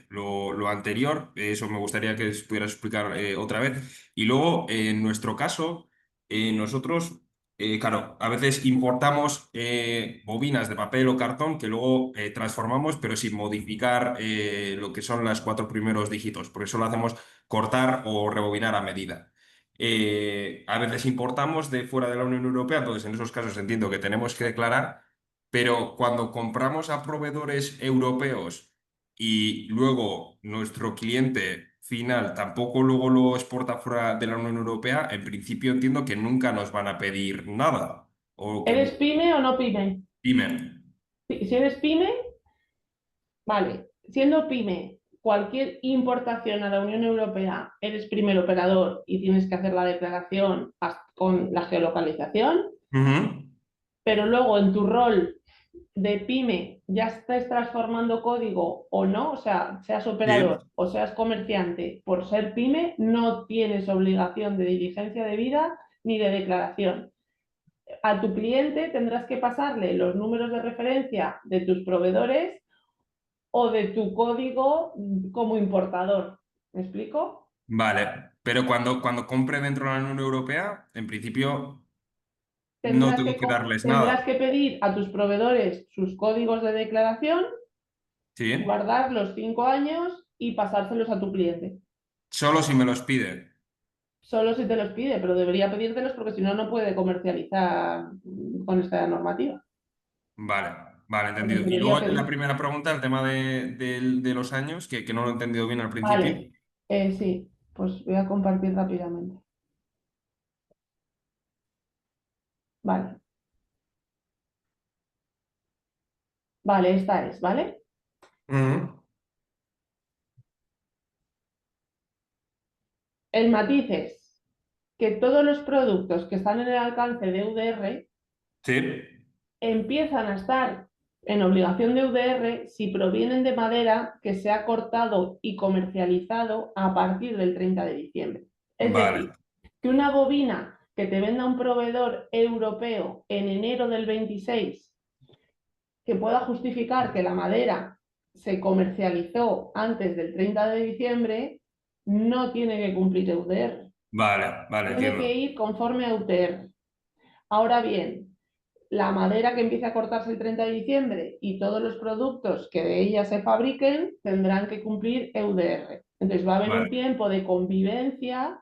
D: lo anterior. Eso me gustaría que pudieras explicar otra vez. Y luego, en nuestro caso, nosotros, claro, a veces importamos bobinas de papel o cartón que luego transformamos, pero sin modificar lo que son los cuatro primeros dígitos, porque eso lo hacemos cortar o rebobinar a medida. A veces importamos de fuera de la Unión Europea, entonces en esos casos entiendo que tenemos que declarar, pero cuando compramos a proveedores europeos y luego nuestro cliente final tampoco luego lo exporta fuera de la Unión Europea, en principio entiendo que nunca nos van a pedir nada. O que
B: ¿Eres pyme o no pyme?
D: dime.
B: Si eres pyme, vale, siendo pyme, cualquier importación a la Unión Europea, eres primer operador y tienes que hacer la declaración con la geolocalización,
D: Ujú.
B: pero luego en tu rol de pyme ya estés transformando código o no, o sea, seas
D: Sí.
B: operador o seas comerciante, por ser pyme no tienes obligación de diligencia de vida ni de declaración. A tu cliente tendrás que pasarle los números de referencia de tus proveedores o de tu código como importador. ¿Me explico?
D: Vale, pero cuando compre dentro de la Unión Europea, en principio no
B: Tendrás
D: tengo
B: que,
D: que darles
B: tendrás
D: nada.
B: que pedir a tus proveedores sus códigos de declaración,
D: Sí.
B: guardar los 5 años y pasárselos a tu cliente.
D: Solo si me los pide.
B: Solo si te los pide, pero debería pedírtelos porque si no, no puede comercializar con esta normativa.
D: Vale, vale,
B: Te los
D: entendido. Y
B: debería
D: luego la
B: pedir.
D: primera pregunta, el tema de los años, que no lo he entendido bien al principio.
B: Vale, sí, pues voy a compartir rápidamente. Vale, vale, esta es, ¿vale?
D: Ujú.
B: El matiz es que todos los productos que están en el alcance de UDR
D: Sí.
B: empiezan a estar en obligación de UDR si provienen de madera que se ha cortado y comercializado a partir del 30 de diciembre. Es decir,
D: Vale,
B: que una bobina que te venda un proveedor europeo en enero del 26 que pueda justificar que la madera se comercializó antes del 30 de diciembre, no tiene que cumplir UDR.
D: vale, vale,
B: Tiene que
D: entiendo.
B: ir conforme a UTR. Ahora bien, la madera que empiece a cortarse el 30 de diciembre y todos los productos que de ella se fabriquen tendrán que cumplir EUDR. Entonces va a haber un
D: Vale,
B: tiempo de convivencia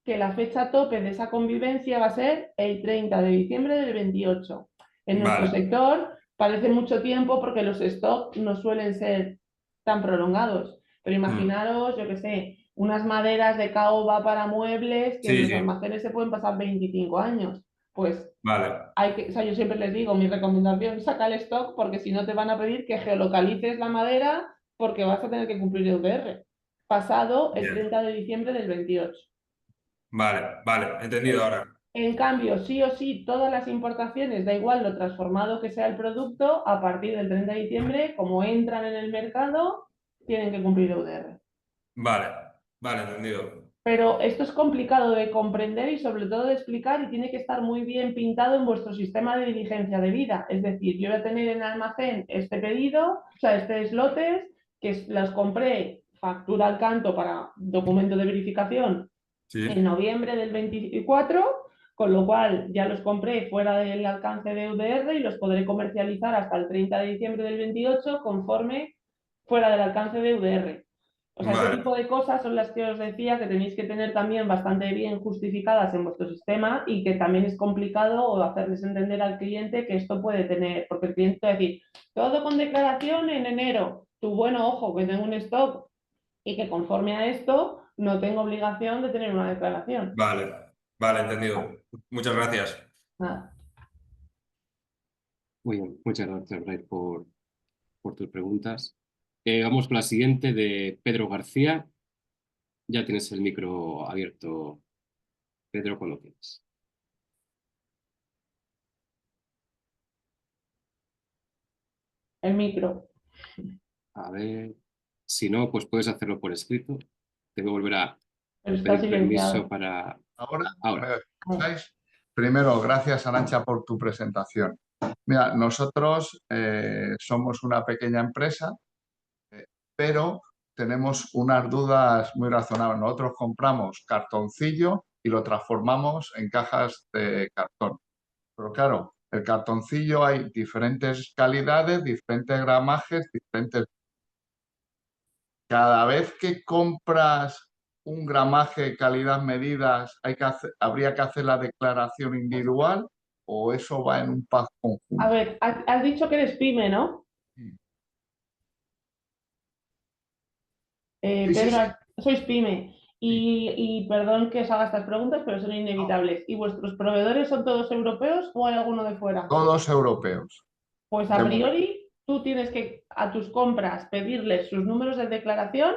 B: que la fecha tope de esa convivencia va a ser el 30 de diciembre del 28. En nuestro
D: vale.
B: sector parece mucho tiempo porque los stocks no suelen ser tan prolongados, pero
D: Mm.
B: imaginaros, yo qué sé, unas maderas de caoba para muebles que en
D: Sí,
B: los
D: sí,
B: almacenes se pueden pasar 25 años. Pues
D: vale,
B: o sea, yo siempre les digo, mi recomendación, saca el stock porque si no te van a pedir que geolocalices la madera porque vas a tener que cumplir el UDR. Pasado el
D: bien.
B: 30 de diciembre del 28.
D: Vale, vale, entendido ahora.
B: En cambio, sí o sí, todas las importaciones, da igual lo transformado que sea el producto, a partir del 30 de diciembre, como entran en el mercado, tienen que cumplir UDR.
D: Vale, vale, entendido.
B: Pero esto es complicado de comprender y sobre todo de explicar y tiene que estar muy bien pintado en vuestro sistema de diligencia de vida. Es decir, yo voy a tener en almacén este pedido, o sea, estos lotes, que los compré factura al canto para documento de verificación en
D: Sí,
B: noviembre del 24, con lo cual ya los compré fuera del alcance de UDR y los podré comercializar hasta el 30 de diciembre del 28 conforme fuera del alcance de UDR. O sea,
D: Vale.
B: ese tipo de cosas son las que os decía que tenéis que tener también bastante bien justificadas en vuestro sistema y que también es complicado o hacerles entender al cliente que esto puede tener, porque el cliente va a decir, todo con declaración en enero. Tú, bueno, ojo, que tengo un stock y que conforme a esto no tengo obligación de tener una declaración.
D: Vale, vale, entendido. Muchas gracias.
B: Nada.
A: Muy bien, muchas gracias, Ray, por tus preguntas. Vamos con la siguiente de Pedro García. Ya tienes el micro abierto, Pedro, cuando quieras.
B: El micro.
A: A ver, si no, pues puedes hacerlo por escrito. Te voy a volver a
B: Pero está
A: pedir permiso
B: silenciado.
A: para...
E: Ahora,
A: Ahora.
E: ¿me escucháis? Primero, gracias, Arantxa, por tu presentación. Mira, nosotros somos una pequeña empresa, pero tenemos unas dudas muy razonables. Nosotros compramos cartoncillo y lo transformamos en cajas de cartón. Pero claro, el cartoncillo hay diferentes calidades, diferentes gramajes, diferentes. Cada vez que compras un gramaje, calidad, medidas, habría que hacer la declaración individual o eso va en un pack
B: A
E: conjunto.
B: ver, has dicho que eres pyme, ¿no?
E: Sí, sí,
B: Pedro,
E: sí.
B: sois pyme.
E: Sí.
B: Y perdón que os haga estas preguntas, pero son inevitables. ¿Y vuestros proveedores son todos europeos o hay alguno de fuera?
E: Todos europeos.
B: Pues a priori tú tienes que a tus compras pedirles sus números de declaración.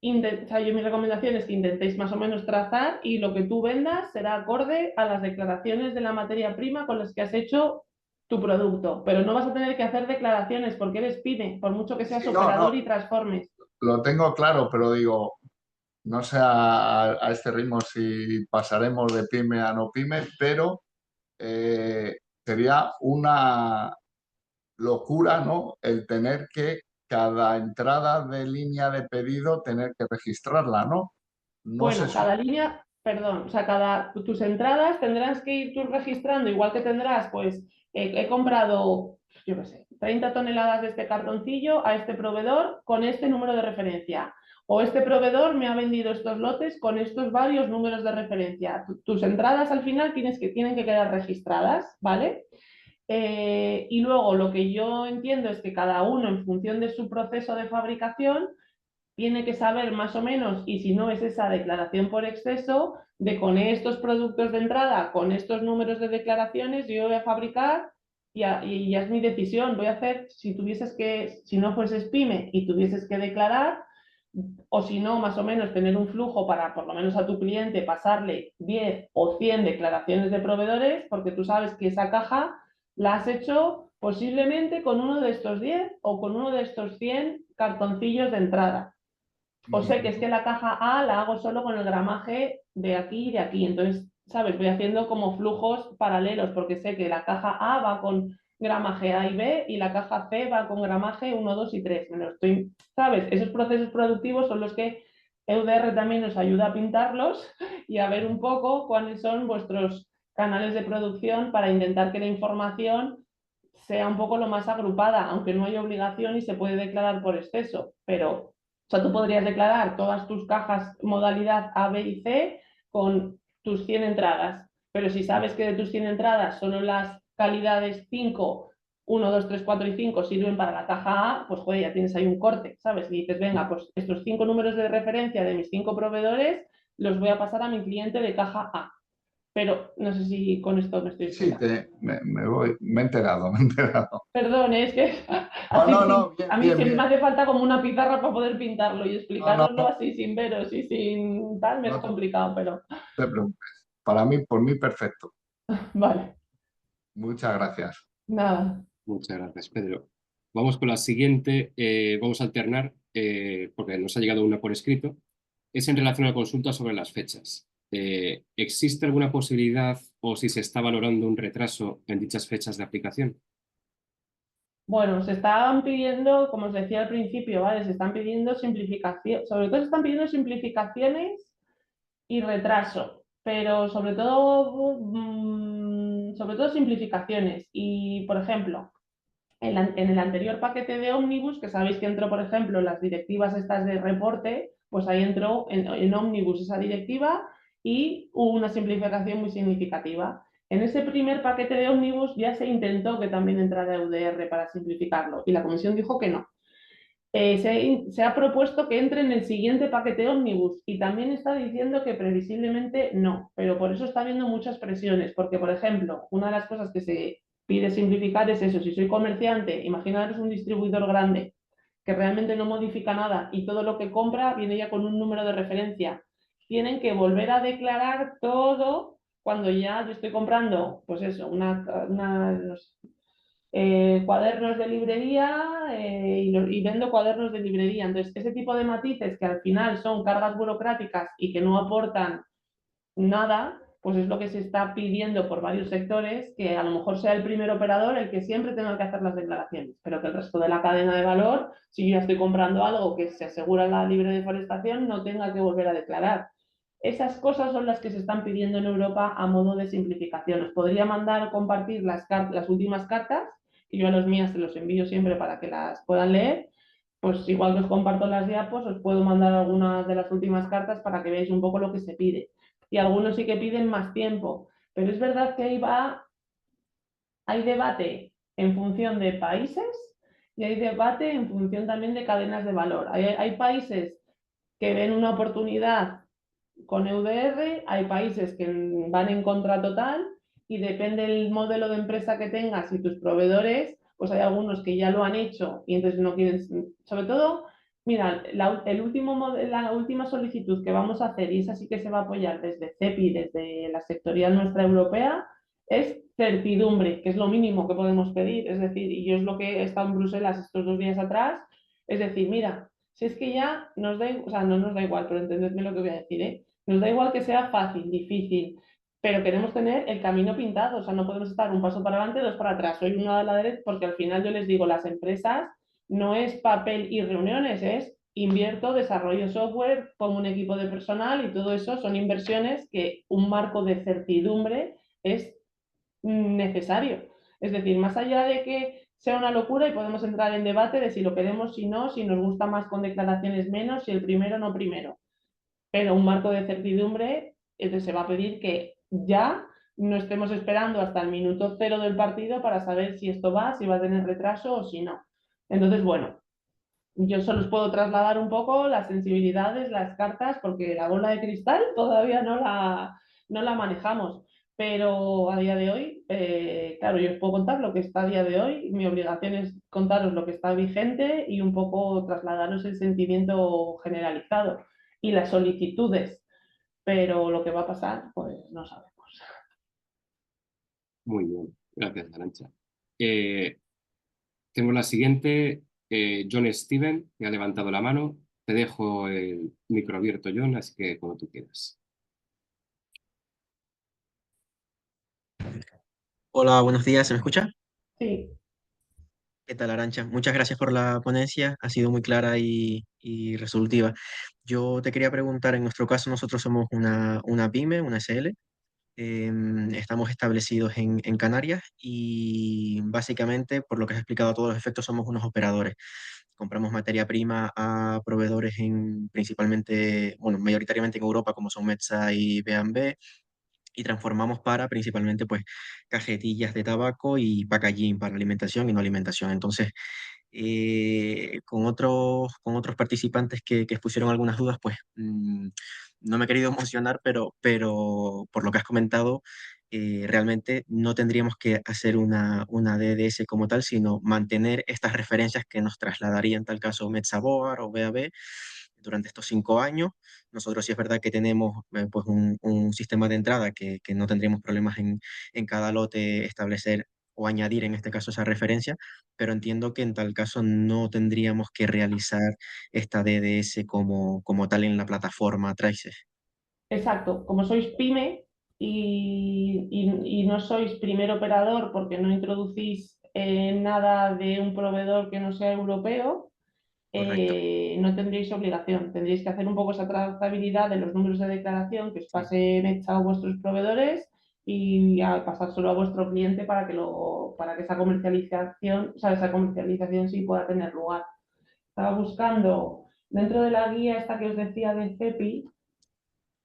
B: O sea, mi recomendación es que intentéis más o menos trazar y lo que tú vendas será acorde a las declaraciones de la materia prima con las que has hecho tu producto. Pero no vas a tener que hacer declaraciones porque eres pyme, por mucho que seas
E: Sí, no,
B: operador
E: no,
B: y transformes.
E: lo tengo claro, pero digo, no sé a este ritmo si pasaremos de pyme a no pyme, pero eh, sería una locura, ¿no? El tener que cada entrada de línea de pedido tener que registrarla, ¿no? No sé
B: Bueno,
E: si.
B: cada línea, perdón, o sea, tus entradas tendrás que ir tú registrando, igual que tendrás, pues, he comprado, yo qué sé, 30 toneladas de este cartoncillo a este proveedor con este número de referencia. O este proveedor me ha vendido estos lotes con estos varios números de referencia. Tus entradas al final tienen que quedar registradas, ¿vale? Y luego lo que yo entiendo es que cada uno, en función de su proceso de fabricación, tiene que saber más o menos, y si no es esa declaración por exceso, de con estos productos de entrada, con estos números de declaraciones, yo voy a fabricar y ya es mi decisión. Voy a hacer, si no fueses pyme y tuvieses que declarar, o si no, más o menos tener un flujo para por lo menos a tu cliente pasarle 10 o 100 declaraciones de proveedores, porque tú sabes que esa caja la has hecho posiblemente con uno de estos 10 o con uno de estos 100 cartoncillos de entrada. O sé que es que la caja A la hago solo con el gramaje de aquí y de aquí. Entonces, ¿sabes? Voy haciendo como flujos paralelos porque sé que la caja A va con gramaje A y B y la caja C va con gramaje 1, 2 y 3. ¿Sabes? Esos procesos productivos son los que EUDR también nos ayuda a pintarlos y a ver un poco cuáles son vuestros canales de producción para intentar que la información sea un poco lo más agrupada, aunque no hay obligación y se puede declarar por exceso, pero o sea, tú podrías declarar todas tus cajas modalidad A, B y C con tus 100 entradas, pero si sabes que de tus 100 entradas solo las calidades 5, 1, 2, 3, 4 y 5 sirven para la caja A, pues joder, ya tienes ahí un corte, ¿sabes? Y dices, venga, pues estos 5 números de referencia de mis 5 proveedores los voy a pasar a mi cliente de caja A. Pero no sé si con esto me estoy
E: Sí,
B: explicando.
E: me he enterado, me he enterado.
B: Perdón, es que
E: No,
B: así
E: no, no, bien,
B: a mí
E: bien,
B: siempre me
E: bien.
B: hace falta como una pizarra para poder pintarlo y
E: No, no,
B: explicároslo
E: no,
B: así sin veros y sin tal, me es
E: no
B: complicado, pero
E: te preocupes. Para mí, por mí, perfecto.
B: vale,
E: Muchas gracias.
B: nada.
A: Muchas gracias, Pedro. Vamos con la siguiente. Vamos a alternar porque nos ha llegado una por escrito. Es en relación a la consulta sobre las fechas. ¿Existe alguna posibilidad o si se está valorando un retraso en dichas fechas de aplicación?
B: Bueno, se estaban pidiendo, como os decía al principio, ¿vale? Se están pidiendo simplificación, sobre todo se están pidiendo simplificaciones y retraso, pero sobre todo simplificaciones. Y, por ejemplo, en el anterior paquete de Omnibus, que sabéis que entró, por ejemplo, las directivas estas de reporte, pues ahí entró en Omnibus esa directiva y hubo una simplificación muy significativa. En ese primer paquete de Omnibus ya se intentó que también entrara EUDR para simplificarlo y la Comisión dijo que no. Se ha propuesto que entre en el siguiente paquete Omnibus y también está diciendo que previsiblemente no, pero por eso está habiendo muchas presiones, porque por ejemplo, una de las cosas que se pide simplificar es eso, si soy comerciante, imaginaros un distribuidor grande que realmente no modifica nada y todo lo que compra viene ya con un número de referencia, tienen que volver a declarar todo cuando ya yo estoy comprando, pues eso, cuadernos de librería y vendo cuadernos de librería. Entonces, ese tipo de matices que al final son cargas burocráticas y que no aportan nada, pues es lo que se está pidiendo por varios sectores, que a lo mejor sea el primer operador el que siempre tenga que hacer las declaraciones, pero que el resto de la cadena de valor, si yo ya estoy comprando algo que se asegura la libre deforestación, no tenga que volver a declarar. Esas cosas son las que se están pidiendo en Europa a modo de simplificación. Os podría mandar o compartir las últimas cartas, y yo a los mías te los envío siempre para que las puedan leer. Pues igual que os comparto las diapos, os puedo mandar algunas de las últimas cartas para que veáis un poco lo que se pide. Y algunos sí que piden más tiempo, pero es verdad que hay debate en función de países y hay debate en función también de cadenas de valor. Hay países que ven una oportunidad con EUDR, hay países que van en contra total y depende del modelo de empresa que tengas y tus proveedores, pues hay algunos que ya lo han hecho y entonces no quieren, sobre todo, mira, la última solicitud que vamos a hacer, y esa sí que se va a apoyar desde CEPI, desde la sectorial nuestra europea, es certidumbre, que es lo mínimo que podemos pedir, es decir, y yo es lo que he estado en Bruselas estos 2 días atrás, es decir, mira, si es que ya nos da, o sea, no nos da igual, pero entendedme lo que voy a decir, ¿eh? Nos da igual que sea fácil, difícil, pero queremos tener el camino pintado, o sea, no podemos estar un paso para adelante, dos para atrás, soy una a la derecha, porque al final yo les digo, las empresas no es papel y reuniones, es invierto, desarrollo software, pongo un equipo de personal y todo eso son inversiones que un marco de certidumbre es necesario. Es decir, más allá de que sea una locura y podemos entrar en debate de si lo queremos, si no, si nos gusta más con declaraciones menos, si el primero no primero. Pero un marco de certidumbre, entonces se va a pedir que ya no estemos esperando hasta el minuto cero del partido para saber si esto va, si va a tener retraso o si no. Entonces, bueno, yo solo os puedo trasladar un poco las sensibilidades, las cartas, porque la bola de cristal todavía no la manejamos. Pero a día de hoy, claro, yo os puedo contar lo que está a día de hoy. Mi obligación es contaros lo que está vigente y un poco trasladaros el sentimiento generalizado y las solicitudes. Pero lo que va a pasar, pues no sabemos.
A: Muy bien, gracias, Arantxa. Tenemos la siguiente, John Steven, que ha levantado la mano. Te dejo el micro abierto, John, así que como tú quieras.
F: Hola, buenos días, ¿se me escucha?
B: Sí,
F: ¿Qué tal, Arancha? Muchas gracias por la ponencia, ha sido muy clara y resolutiva. Yo te quería preguntar, en nuestro caso nosotros somos una pyme, una SL, estamos establecidos en Canarias y básicamente, por lo que has explicado a todos los efectos, somos unos operadores. Compramos materia prima a proveedores principalmente, bueno, mayoritariamente en Europa, como son Metsa y B&B, y transformamos para principalmente pues cajetillas de tabaco y packaging para alimentación y no alimentación. Entonces, con otros participantes que expusieron algunas dudas, pues no me he querido emocionar, pero por lo que has comentado, realmente no tendríamos que hacer una DDS como tal, sino mantener estas referencias que nos trasladaría en tal caso Metsaboar o BAB durante estos 5 años. Nosotros sí es verdad que tenemos pues un sistema de entrada que no tendríamos problemas en cada lote establecer o añadir en este caso esa referencia, pero entiendo que en tal caso no tendríamos que realizar esta DDS como tal en la plataforma Traces.
B: exacto. Como sois pyme y no sois primer operador porque no introducís nada de un proveedor que no sea europeo,
F: Correcto.
B: no tendréis obligación. Tendréis que hacer un poco esa trazabilidad de los números de declaración que os
F: Sí.
B: pasen hecha a vuestros proveedores y a pasárselo a vuestro cliente para que esa comercialización, o sea, esa comercialización sí pueda tener lugar. Estaba buscando dentro de la guía esta que os decía de CEPI,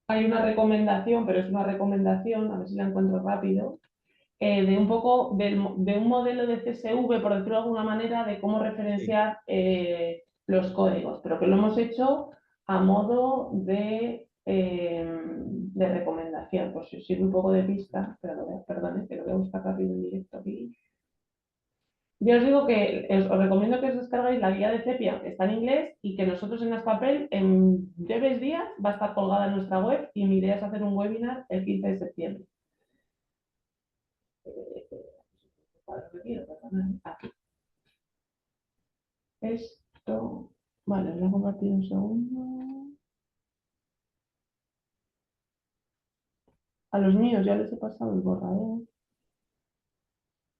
B: hay una recomendación, pero es una recomendación, a ver si la encuentro rápido, de un poco de un modelo de CSV, por decirlo de alguna manera, de cómo
F: Sí.
B: referenciar los códigos, pero que lo hemos hecho a modo de recomendación. Pues si os sirve un poco de pista, pero perdone, que lo voy a buscar rápido en directo aquí. Yo os digo que os recomiendo que os descarguéis la guía de Cepia, que está en inglés, y que nosotros en Aspapel en breves días va a estar colgada en nuestra web y mi idea es hacer un webinar el 15 de septiembre. Aquí. Esto, vale, voy a compartir un segundo. A los míos ya les he pasado el borrador.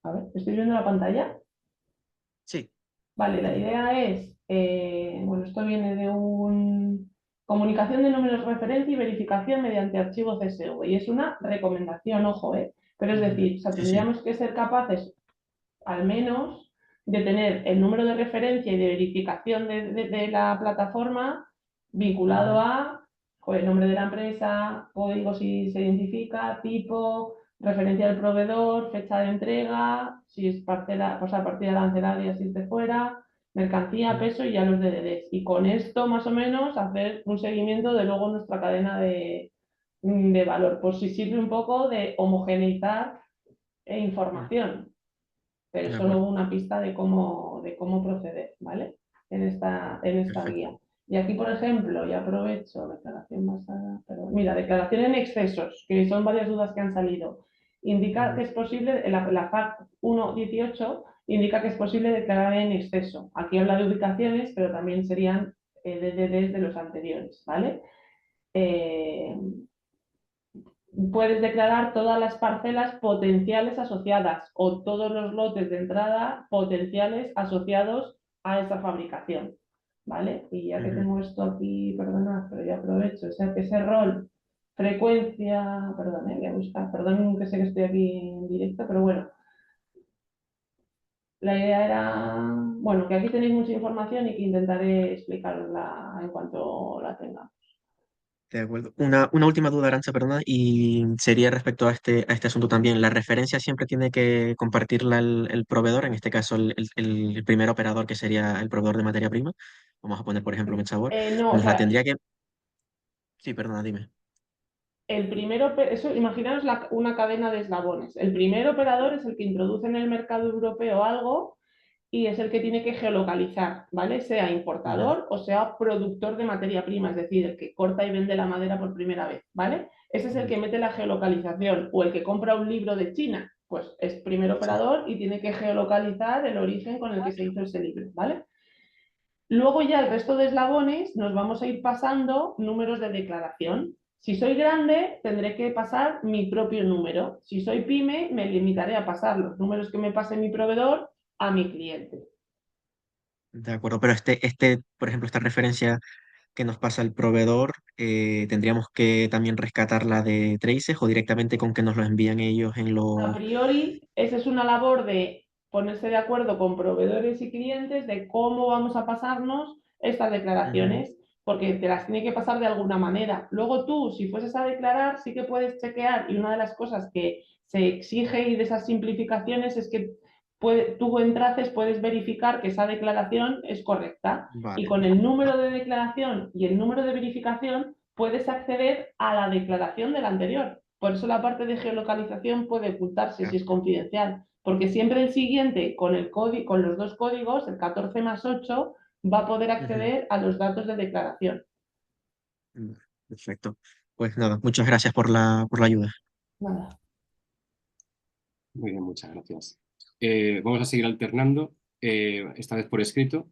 B: A ver, ¿estoy viendo la pantalla?
F: Sí.
B: Vale, la idea es, bueno, esto viene de un comunicación de números de referencia y verificación mediante archivo CSV. Y es una recomendación, ojo, pero es decir, o sea,
F: Sí, sí.
B: tendríamos que ser capaces, al menos, de tener el número de referencia y de verificación de la plataforma vinculado a el nombre de la empresa, código si se identifica, tipo, referencia del proveedor, fecha de entrega, si es parcela, o sea, partida arancelaria si es de fuera, mercancía, peso y ya los DDDs. Y con esto, más o menos, hacer un seguimiento de luego nuestra cadena de valor, por si sirve un poco de homogeneizar información, pero
F: De
B: es
F: acuerdo.
B: solo una pista de cómo proceder, ¿vale? En esta
F: Perfecto.
B: guía. Y aquí, por ejemplo, ya aprovecho, declaración basada, pero mira, declaración en excesos, que son varias dudas que han salido. Indica que es posible, la FAC 1.18 indica que es posible declarar en exceso. Aquí habla de ubicaciones, pero también serían DDDs de los anteriores, ¿vale? Puedes declarar todas las parcelas potenciales asociadas o todos los lotes de entrada potenciales asociados a esa fabricación, ¿vale? Y ya que tengo esto aquí, perdonad, pero ya aprovecho ese rol, frecuencia, perdón, voy a buscar, perdón que sé que estoy aquí en directo, pero bueno, la idea era, bueno, que aquí tenéis mucha información y que intentaré explicarosla en cuanto la tenga.
F: De acuerdo. Una última duda, Arantxa, perdona, y sería respecto a este asunto también. ¿La referencia siempre tiene que compartirla el proveedor, en este caso el primer operador, que sería el proveedor de materia prima? Vamos a poner, por ejemplo, Metsabor.
B: No, o
F: Nos la
B: sea,
F: tendría que... Sí, perdona, dime.
B: el primero, eso, imaginaos una cadena de eslabones. El primer operador es el que introduce en el mercado europeo algo y es el que tiene que geolocalizar, ¿vale? Sea
F: Ujú.
B: importador o sea productor de materia prima, es decir, el que corta y vende la madera por primera vez, ¿vale? Ese es el que mete la geolocalización, o el que compra un libro de China, pues es primer
F: Sí.
B: operador y tiene que geolocalizar el origen con el que se hizo ese libro, ¿vale? Luego ya el resto de eslabones nos vamos a ir pasando números de declaración. Si soy grande, tendré que pasar mi propio número. Si soy pyme, me limitaré a pasar los números que me pase mi proveedor a mi cliente.
F: De acuerdo, pero por ejemplo, esta referencia que nos pasa el proveedor, ¿tendríamos que también rescatarla de Traces o directamente con que nos lo envían ellos en
B: A
F: los...
B: priori, esa es una labor de ponerse de acuerdo con proveedores y clientes de cómo vamos a pasarnos estas
F: Ujú.
B: declaraciones, porque te las tiene que pasar de alguna manera. Luego tú, si fueses a declarar, sí que puedes chequear, y una de las cosas que se exige y de esas simplificaciones es que tú en Traces puedes verificar que esa declaración es correcta, y
F: Vale,
B: con el número de declaración y el número de verificación puedes acceder a la declaración del anterior. Por eso la parte de geolocalización puede ocultarse si
F: ya.
B: es confidencial, porque siempre el siguiente con los dos códigos, el 14 más 8, va a poder
F: Ujú.
B: acceder a los datos de declaración.
F: Perfecto. Pues nada, muchas gracias por la ayuda.
B: Nada.
A: Muy bien, muchas gracias. Vamos a seguir alternando, esta vez por escrito.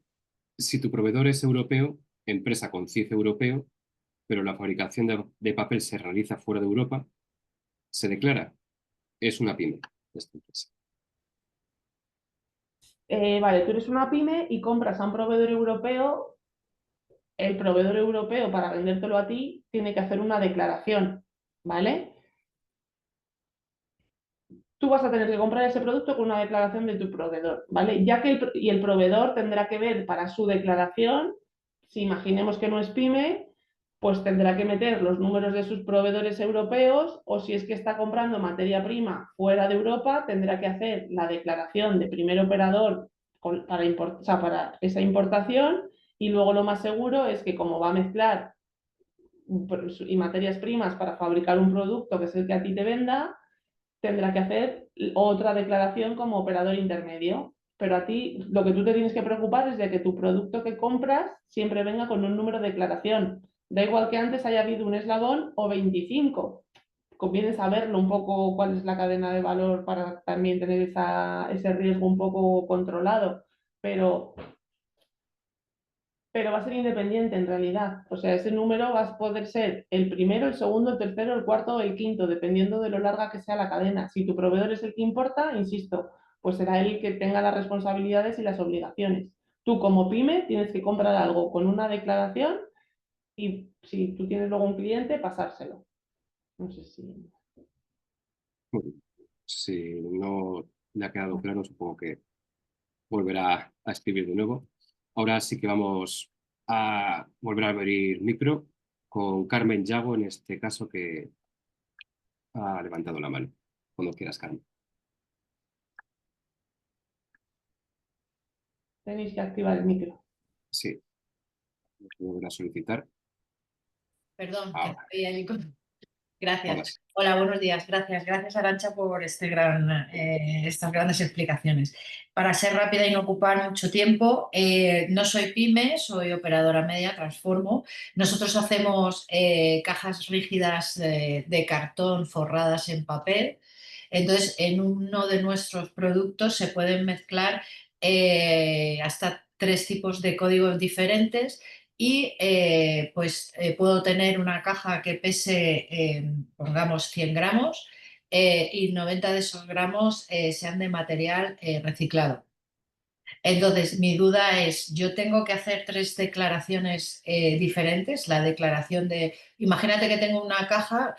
A: Si tu proveedor es europeo, empresa con CIF europeo, pero la fabricación de papel se realiza fuera de Europa, se declara, es una pyme esta empresa.
B: Vale, tú eres una pyme y compras a un proveedor europeo. El proveedor europeo, para vendértelo a ti, tiene que hacer una declaración, ¿vale? tú vas a tener que comprar ese producto con una declaración de tu proveedor, ¿vale? Ya que el proveedor tendrá que ver para su declaración, si imaginemos que no es pyme, pues tendrá que meter los números de sus proveedores europeos, o si es que está comprando materia prima fuera de Europa, tendrá que hacer la declaración de primer operador para esa importación, y luego lo más seguro es que, como va a mezclar y materias primas para fabricar un producto que es el que a ti te venda, tendrá que hacer otra declaración como operador intermedio. Pero a ti lo que tú te tienes que preocupar es de que tu producto que compras siempre venga con un número de declaración. Da igual que antes haya habido un eslabón o 25. Conviene saberlo un poco, cuál es la cadena de valor, para también tener ese riesgo un poco controlado. Pero va a ser independiente en realidad. O sea, ese número va a poder ser el primero, el segundo, el tercero, el cuarto o el quinto, dependiendo de lo larga que sea la cadena. Si tu proveedor es el que importa, insisto, pues será él el que tenga las responsabilidades y las obligaciones. Tú, como pyme, tienes que comprar algo con una declaración, y si tú tienes luego un cliente, pasárselo. No sé si...
A: Muy bien. Si no le ha quedado claro, supongo que volverá a escribir de nuevo. Ahora sí que vamos a volver a abrir micro con Carmen Yago, en este caso, que ha levantado la mano. Cuando quieras, Carmen.
B: Tenéis que activar el micro.
A: Sí, volver a solicitar.
G: Perdón, que
A: Ahora,
G: estoy allí con...
A: ahora
G: Gracias.
A: sí.
G: Hola, buenos días. Gracias, Arantxa, por estas grandes explicaciones. Para ser rápida y no ocupar mucho tiempo, no soy pyme, soy operadora media, transformo. Nosotros hacemos cajas rígidas de cartón forradas en papel. Entonces, en uno de nuestros productos se pueden mezclar hasta 3 tipos de códigos diferentes. Y puedo tener una caja que pese, pongamos, 100 gramos, y 90 de esos gramos sean de material reciclado. Entonces, mi duda es, yo tengo que hacer 3 declaraciones diferentes. La declaración de, imagínate que tengo una caja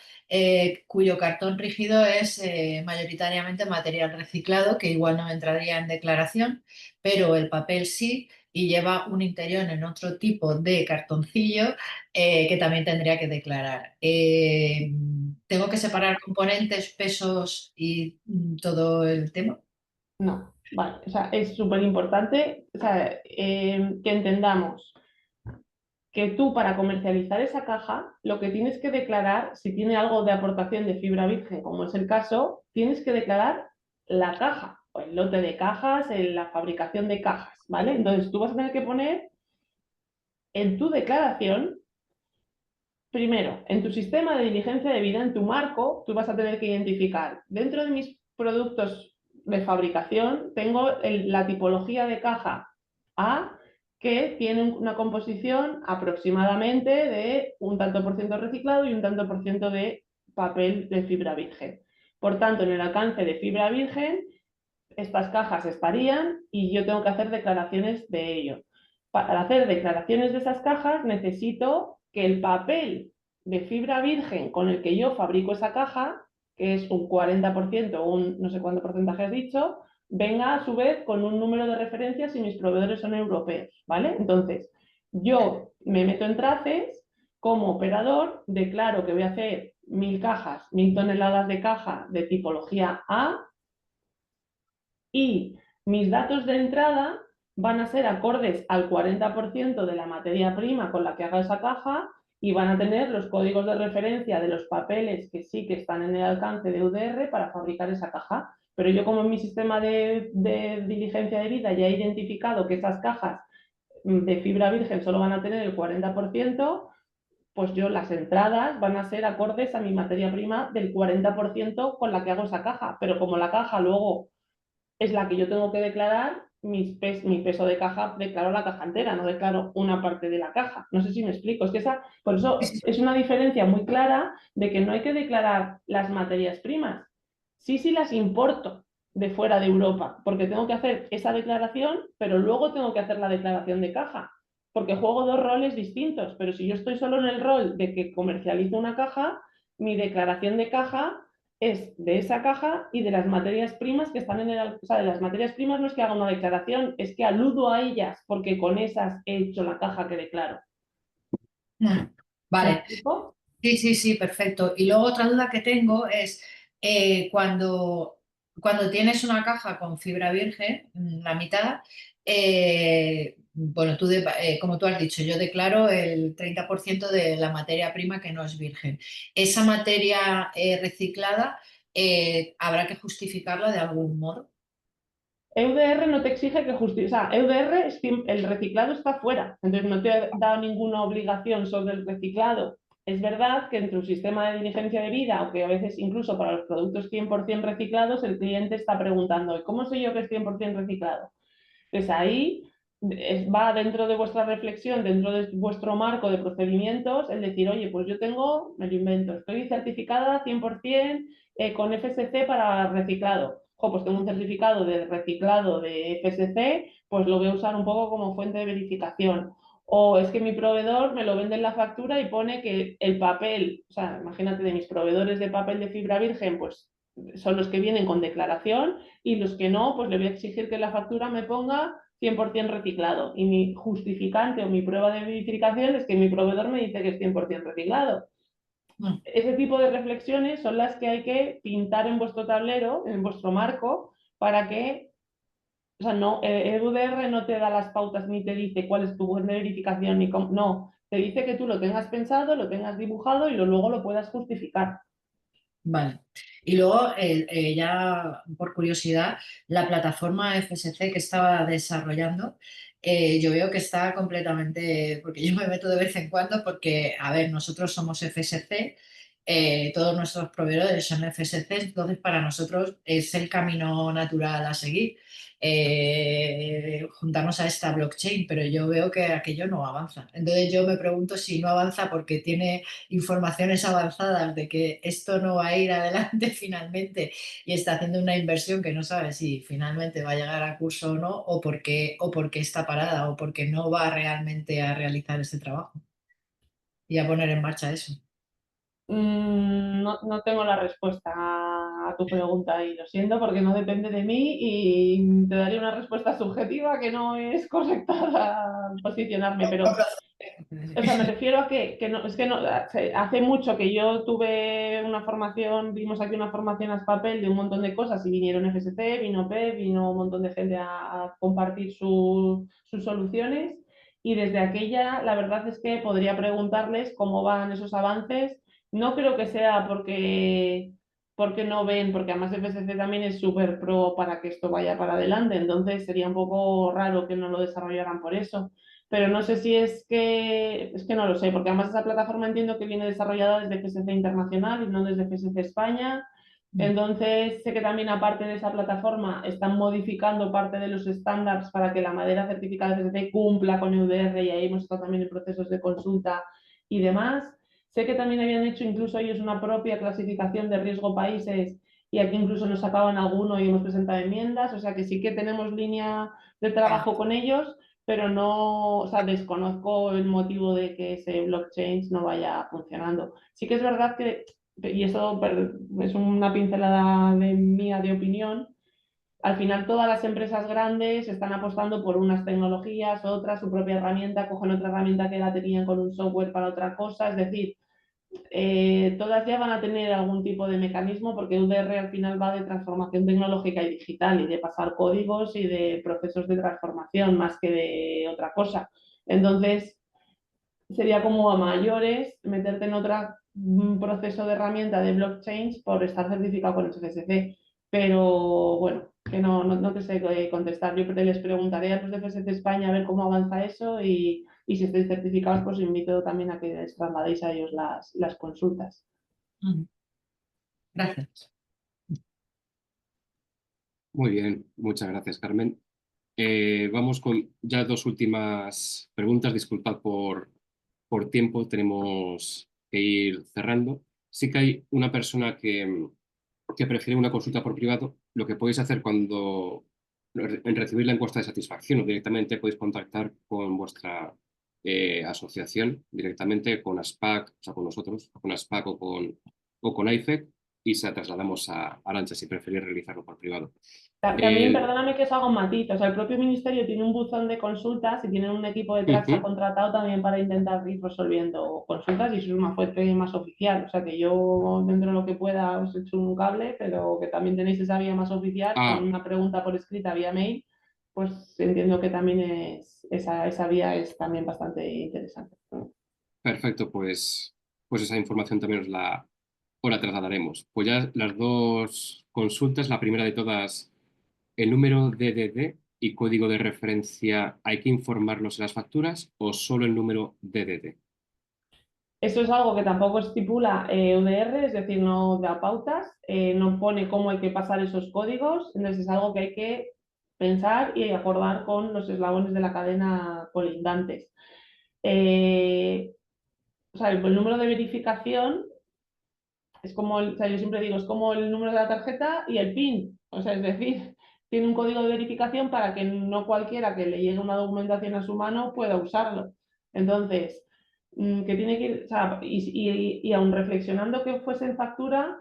G: cuyo cartón rígido es mayoritariamente material reciclado, que igual no entraría en declaración, pero el papel sí, y lleva un interior en otro tipo de cartoncillo que también tendría que declarar. ¿Tengo que separar componentes, pesos y todo el tema?
B: No, vale. O sea, es súper importante, o sea, que entendamos que tú, para comercializar esa caja, lo que tienes que declarar, si tiene algo de aportación de fibra virgen, como es el caso, tienes que declarar la caja, o el lote de cajas, la fabricación de cajas, ¿vale? Entonces tú vas a tener que poner en tu declaración, primero, en tu sistema de diligencia de vida, en tu marco, tú vas a tener que identificar, dentro de mis productos de fabricación, tengo la tipología de caja A, que tiene una composición aproximadamente de un tanto por ciento reciclado y un tanto por ciento de papel de fibra virgen. Por tanto, en el alcance de fibra virgen, estas cajas estarían, y yo tengo que hacer declaraciones de ello. Para hacer declaraciones de esas cajas necesito que el papel de fibra virgen con el que yo fabrico esa caja, que es un 40% o un no sé cuánto porcentaje has dicho, venga a su vez con un número de referencia si mis proveedores son europeos, ¿vale? Entonces, yo me meto en Traces, como operador, declaro que voy a hacer 1000 cajas, 1000 toneladas de caja de tipología A, y mis datos de entrada van a ser acordes al 40% de la materia prima con la que haga esa caja, y van a tener los códigos de referencia de los papeles que sí que están en el alcance de UDR para fabricar esa caja. Pero yo, como en mi sistema de diligencia de vida ya he identificado que esas cajas de fibra virgen solo van a tener el 40%, pues yo, las entradas van a ser acordes a mi materia prima del 40% con la que hago esa caja. Pero como la caja luego es la que yo tengo que declarar, mi peso de caja, declaro la caja entera, no declaro una parte de la caja. No sé si me explico. Es que por eso es una diferencia muy clara de que no hay que declarar las materias primas. Sí las importo de fuera de Europa, porque tengo que hacer esa declaración, pero luego tengo que hacer la declaración de caja, porque juego 2 roles distintos. Pero si yo estoy solo en el rol de que comercializo una caja, mi declaración de caja es de esa caja y de las materias primas que están en el... O sea, de las materias primas no es que haga una declaración, es que aludo a ellas porque con esas he hecho la caja que declaro. ¿Me
G: Vale,
B: explico?
G: sí, perfecto. Y luego otra duda que tengo es cuando tienes una caja con fibra virgen, la mitad, bueno, como tú has dicho, yo declaro el 30% de la materia prima que no es virgen. Esa materia reciclada, habrá que justificarla de algún modo.
B: EUDR no te exige que justifiques, o sea, EUDR, el reciclado está fuera, entonces no te ha dado ninguna obligación sobre el reciclado. Es verdad que entre un sistema de diligencia de vida, aunque a veces incluso para los productos 100% reciclados, el cliente está preguntando, ¿y cómo sé yo que es 100% reciclado? Pues ahí va dentro de vuestra reflexión, dentro de vuestro marco de procedimientos, el decir, oye, pues yo tengo, me lo invento, estoy certificada 100% con FSC para reciclado. Pues tengo un certificado de reciclado de FSC, pues lo voy a usar un poco como fuente de verificación. O es que mi proveedor me lo vende en la factura y pone que el papel, o sea, imagínate, de mis proveedores de papel de fibra virgen, pues son los que vienen con declaración y los que no, pues le voy a exigir que la factura me ponga 100% reciclado. Y mi justificante o mi prueba de verificación es que mi proveedor me dice que es 100% reciclado. Ese tipo de reflexiones son las que hay que pintar en vuestro tablero, en vuestro marco, para que, o sea, no, EUDR no te da las pautas ni te dice cuál es tu buena verificación, ni cómo, no, te dice que tú lo tengas pensado, lo tengas dibujado y luego lo puedas justificar.
G: Vale. Y luego, ya por curiosidad, la plataforma FSC que estaba desarrollando, yo veo que está completamente, porque yo me meto de vez en cuando, porque, a ver, nosotros somos FSC, todos nuestros proveedores son FSC, entonces para nosotros es el camino natural a seguir, juntarnos a esta blockchain, pero yo veo que aquello no avanza. Entonces yo me pregunto si no avanza porque tiene informaciones avanzadas de que esto no va a ir adelante finalmente y está haciendo una inversión que no sabe si finalmente va a llegar a curso o no, o porque está parada, o porque no va realmente a realizar ese trabajo y a poner en marcha eso.
B: No tengo la respuesta a tu pregunta y lo siento porque no depende de mí y te daría una respuesta subjetiva que no es correcta a posicionarme, pero o sea, me refiero a que no, es que no, hace mucho que yo tuve una formación, vimos aquí una formación a papel de un montón de cosas y vinieron FSC, vino PEP, vino un montón de gente a compartir sus soluciones y desde aquella la verdad es que podría preguntarles cómo van esos avances. No creo que sea porque no ven, porque además FSC también es súper pro para que esto vaya para adelante, entonces sería un poco raro que no lo desarrollaran por eso, pero no sé si es que no lo sé, porque además esa plataforma entiendo que viene desarrollada desde FSC Internacional y no desde FSC España. Entonces, sé que también aparte de esa plataforma están modificando parte de los estándares para que la madera certificada de FSC cumpla con EUDR y ahí hemos estado también en procesos de consulta y demás. Sé que también habían hecho incluso ellos una propia clasificación de riesgo países y aquí incluso nos sacaban alguno y hemos presentado enmiendas, o sea que sí que tenemos línea de trabajo con ellos, pero no, o sea, desconozco el motivo de que ese blockchain no vaya funcionando. Sí que es verdad que, y eso es una pincelada mía de opinión, al final todas las empresas grandes están apostando por unas tecnologías, otras, su propia herramienta, cogen otra herramienta que la tenían con un software para otra cosa, es decir, todas ya van a tener algún tipo de mecanismo porque UDR al final va de transformación tecnológica y digital y de pasar códigos y de procesos de transformación más que de otra cosa. Entonces, sería como a mayores meterte en otro proceso de herramienta de blockchain por estar certificado con FSC. Pero bueno, que no te sé contestar. Yo les preguntaré a los de FSC España a ver cómo avanza eso y si estáis certificados, pues invito también a que les trasladéis a ellos las consultas.
G: Gracias.
A: Muy bien, muchas gracias, Carmen. Vamos con ya dos últimas preguntas. Disculpad por tiempo, tenemos que ir cerrando. Sí que hay una persona que prefiere una consulta por privado. Lo que podéis hacer cuando en recibir la encuesta de satisfacción o directamente podéis contactar con vuestra asociación directamente, con ASPAC, o sea, con nosotros, con ASPAC o con IFEC, y se la trasladamos a Arantxa si preferís realizarlo por privado.
B: También, perdóname que os haga un matiz, o sea, el propio ministerio tiene un buzón de consultas y tienen un equipo detrás que ha contratado también para intentar ir resolviendo consultas y eso es una fuente más oficial, o sea que yo dentro de lo que pueda os echo un cable, pero que también tenéis esa vía más oficial con una pregunta por escrita vía mail, pues entiendo que también esa vía es también bastante interesante.
A: Perfecto, pues esa información también os la trasladaremos. Pues ya las dos consultas, la primera de todas, ¿el número DDD y código de referencia hay que informarlos en las facturas o solo el número DDD?
B: Eso es algo que tampoco estipula UDR, es decir, no da pautas, no pone cómo hay que pasar esos códigos, entonces es algo que hay que pensar y acordar con los eslabones de la cadena colindantes. O sea, el número de verificación es como, o sea, yo siempre digo, es como el número de la tarjeta y el PIN, o sea, es decir, tiene un código de verificación para que no cualquiera que le llegue una documentación a su mano pueda usarlo. Entonces, que tiene que ir, o sea, y aún reflexionando que fuese en factura,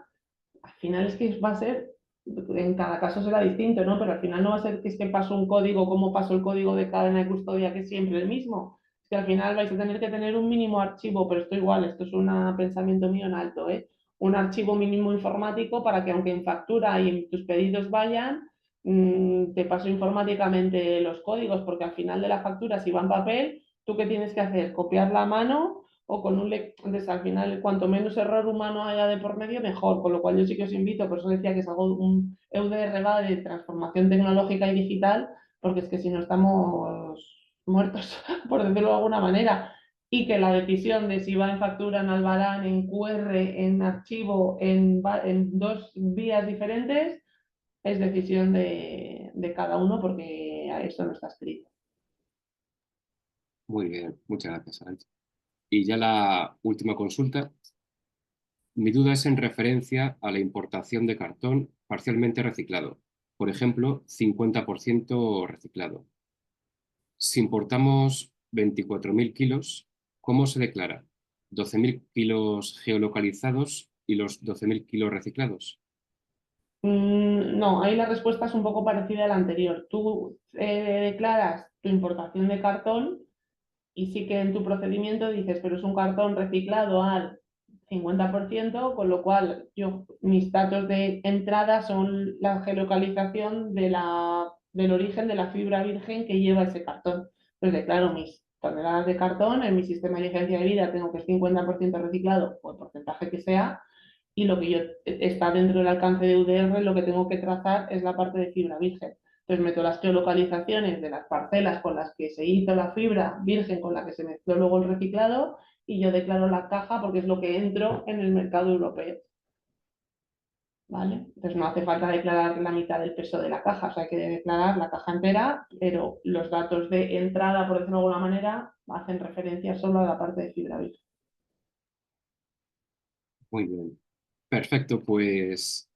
B: al final es que va a ser, en cada caso será distinto, ¿no? Pero al final no va a ser que es que paso un código como paso el código de cadena de custodia, que es siempre el mismo. Es que al final vais a tener que tener un mínimo archivo, pero esto igual, esto es un pensamiento mío en alto, ¿eh? Un archivo mínimo informático para que aunque en factura y en tus pedidos vayan, te paso informáticamente los códigos, porque al final de la factura, si va en papel, ¿tú qué tienes que hacer? Copiarla a mano o con un lector. Entonces, al final, cuanto menos error humano haya de por medio, mejor. Con lo cual, yo sí que os invito, por eso decía que es algo, un EUDR va de transformación tecnológica y digital, porque es que si no estamos muertos, por decirlo de alguna manera. Y que la decisión de si va en factura, en Albarán, en QR, en archivo, en dos vías diferentes, es decisión de cada uno, porque eso no está escrito.
A: Muy bien, muchas gracias, Arantxa. Y ya la última consulta. Mi duda es en referencia a la importación de cartón parcialmente reciclado. Por ejemplo, 50% reciclado. Si importamos 24.000 kilos, ¿cómo se declara? ¿12.000 kilos geolocalizados y los 12.000 kilos reciclados?
B: No, ahí la respuesta es un poco parecida a la anterior. Tú declaras tu importación de cartón y sí que en tu procedimiento dices, pero es un cartón reciclado al 50%, con lo cual mis datos de entrada son la geolocalización del origen de la fibra virgen que lleva ese cartón. Entonces declaro mis toneladas de cartón, en mi sistema de licencia de vida tengo que es 50% reciclado o el porcentaje que sea, y lo que yo está dentro del alcance de UDR, lo que tengo que trazar es la parte de fibra virgen. Entonces meto las geolocalizaciones de las parcelas con las que se hizo la fibra virgen, con la que se mezcló luego el reciclado, y yo declaro la caja porque es lo que entro en el mercado europeo. ¿Vale? Entonces no hace falta declarar la mitad del peso de la caja, o sea, hay que declarar la caja entera, pero los datos de entrada, por decirlo de alguna manera, hacen referencia solo a la parte de fibra virgen.
A: Muy bien. Perfecto, pues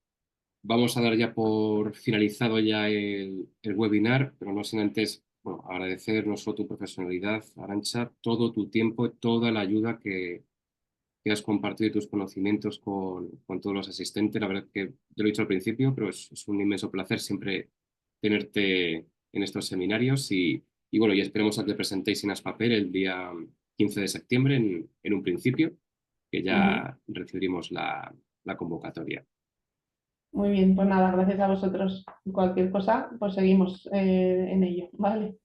A: vamos a dar ya por finalizado ya el webinar, pero no sin antes, bueno, agradecer no solo tu profesionalidad, Arantxa, todo tu tiempo, toda la ayuda que has compartido y tus conocimientos con todos los asistentes. La verdad que te lo he dicho al principio, pero es un inmenso placer siempre tenerte en estos seminarios y bueno, y esperemos a que presentéis en Aspaper el día 15 de septiembre en un principio, que ya recibiremos la convocatoria.
B: Muy bien, pues nada, gracias a vosotros. Cualquier cosa, pues seguimos en ello, ¿vale?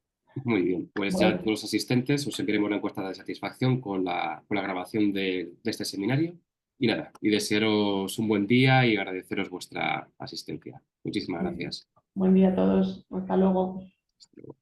A: Muy bien, pues ya todos los asistentes os enviaremos una encuesta de satisfacción con la grabación de este seminario. Y nada, y desearos un buen día y agradeceros vuestra asistencia. Muchísimas gracias.
B: Buen día a todos. Hasta luego.
A: Hasta luego.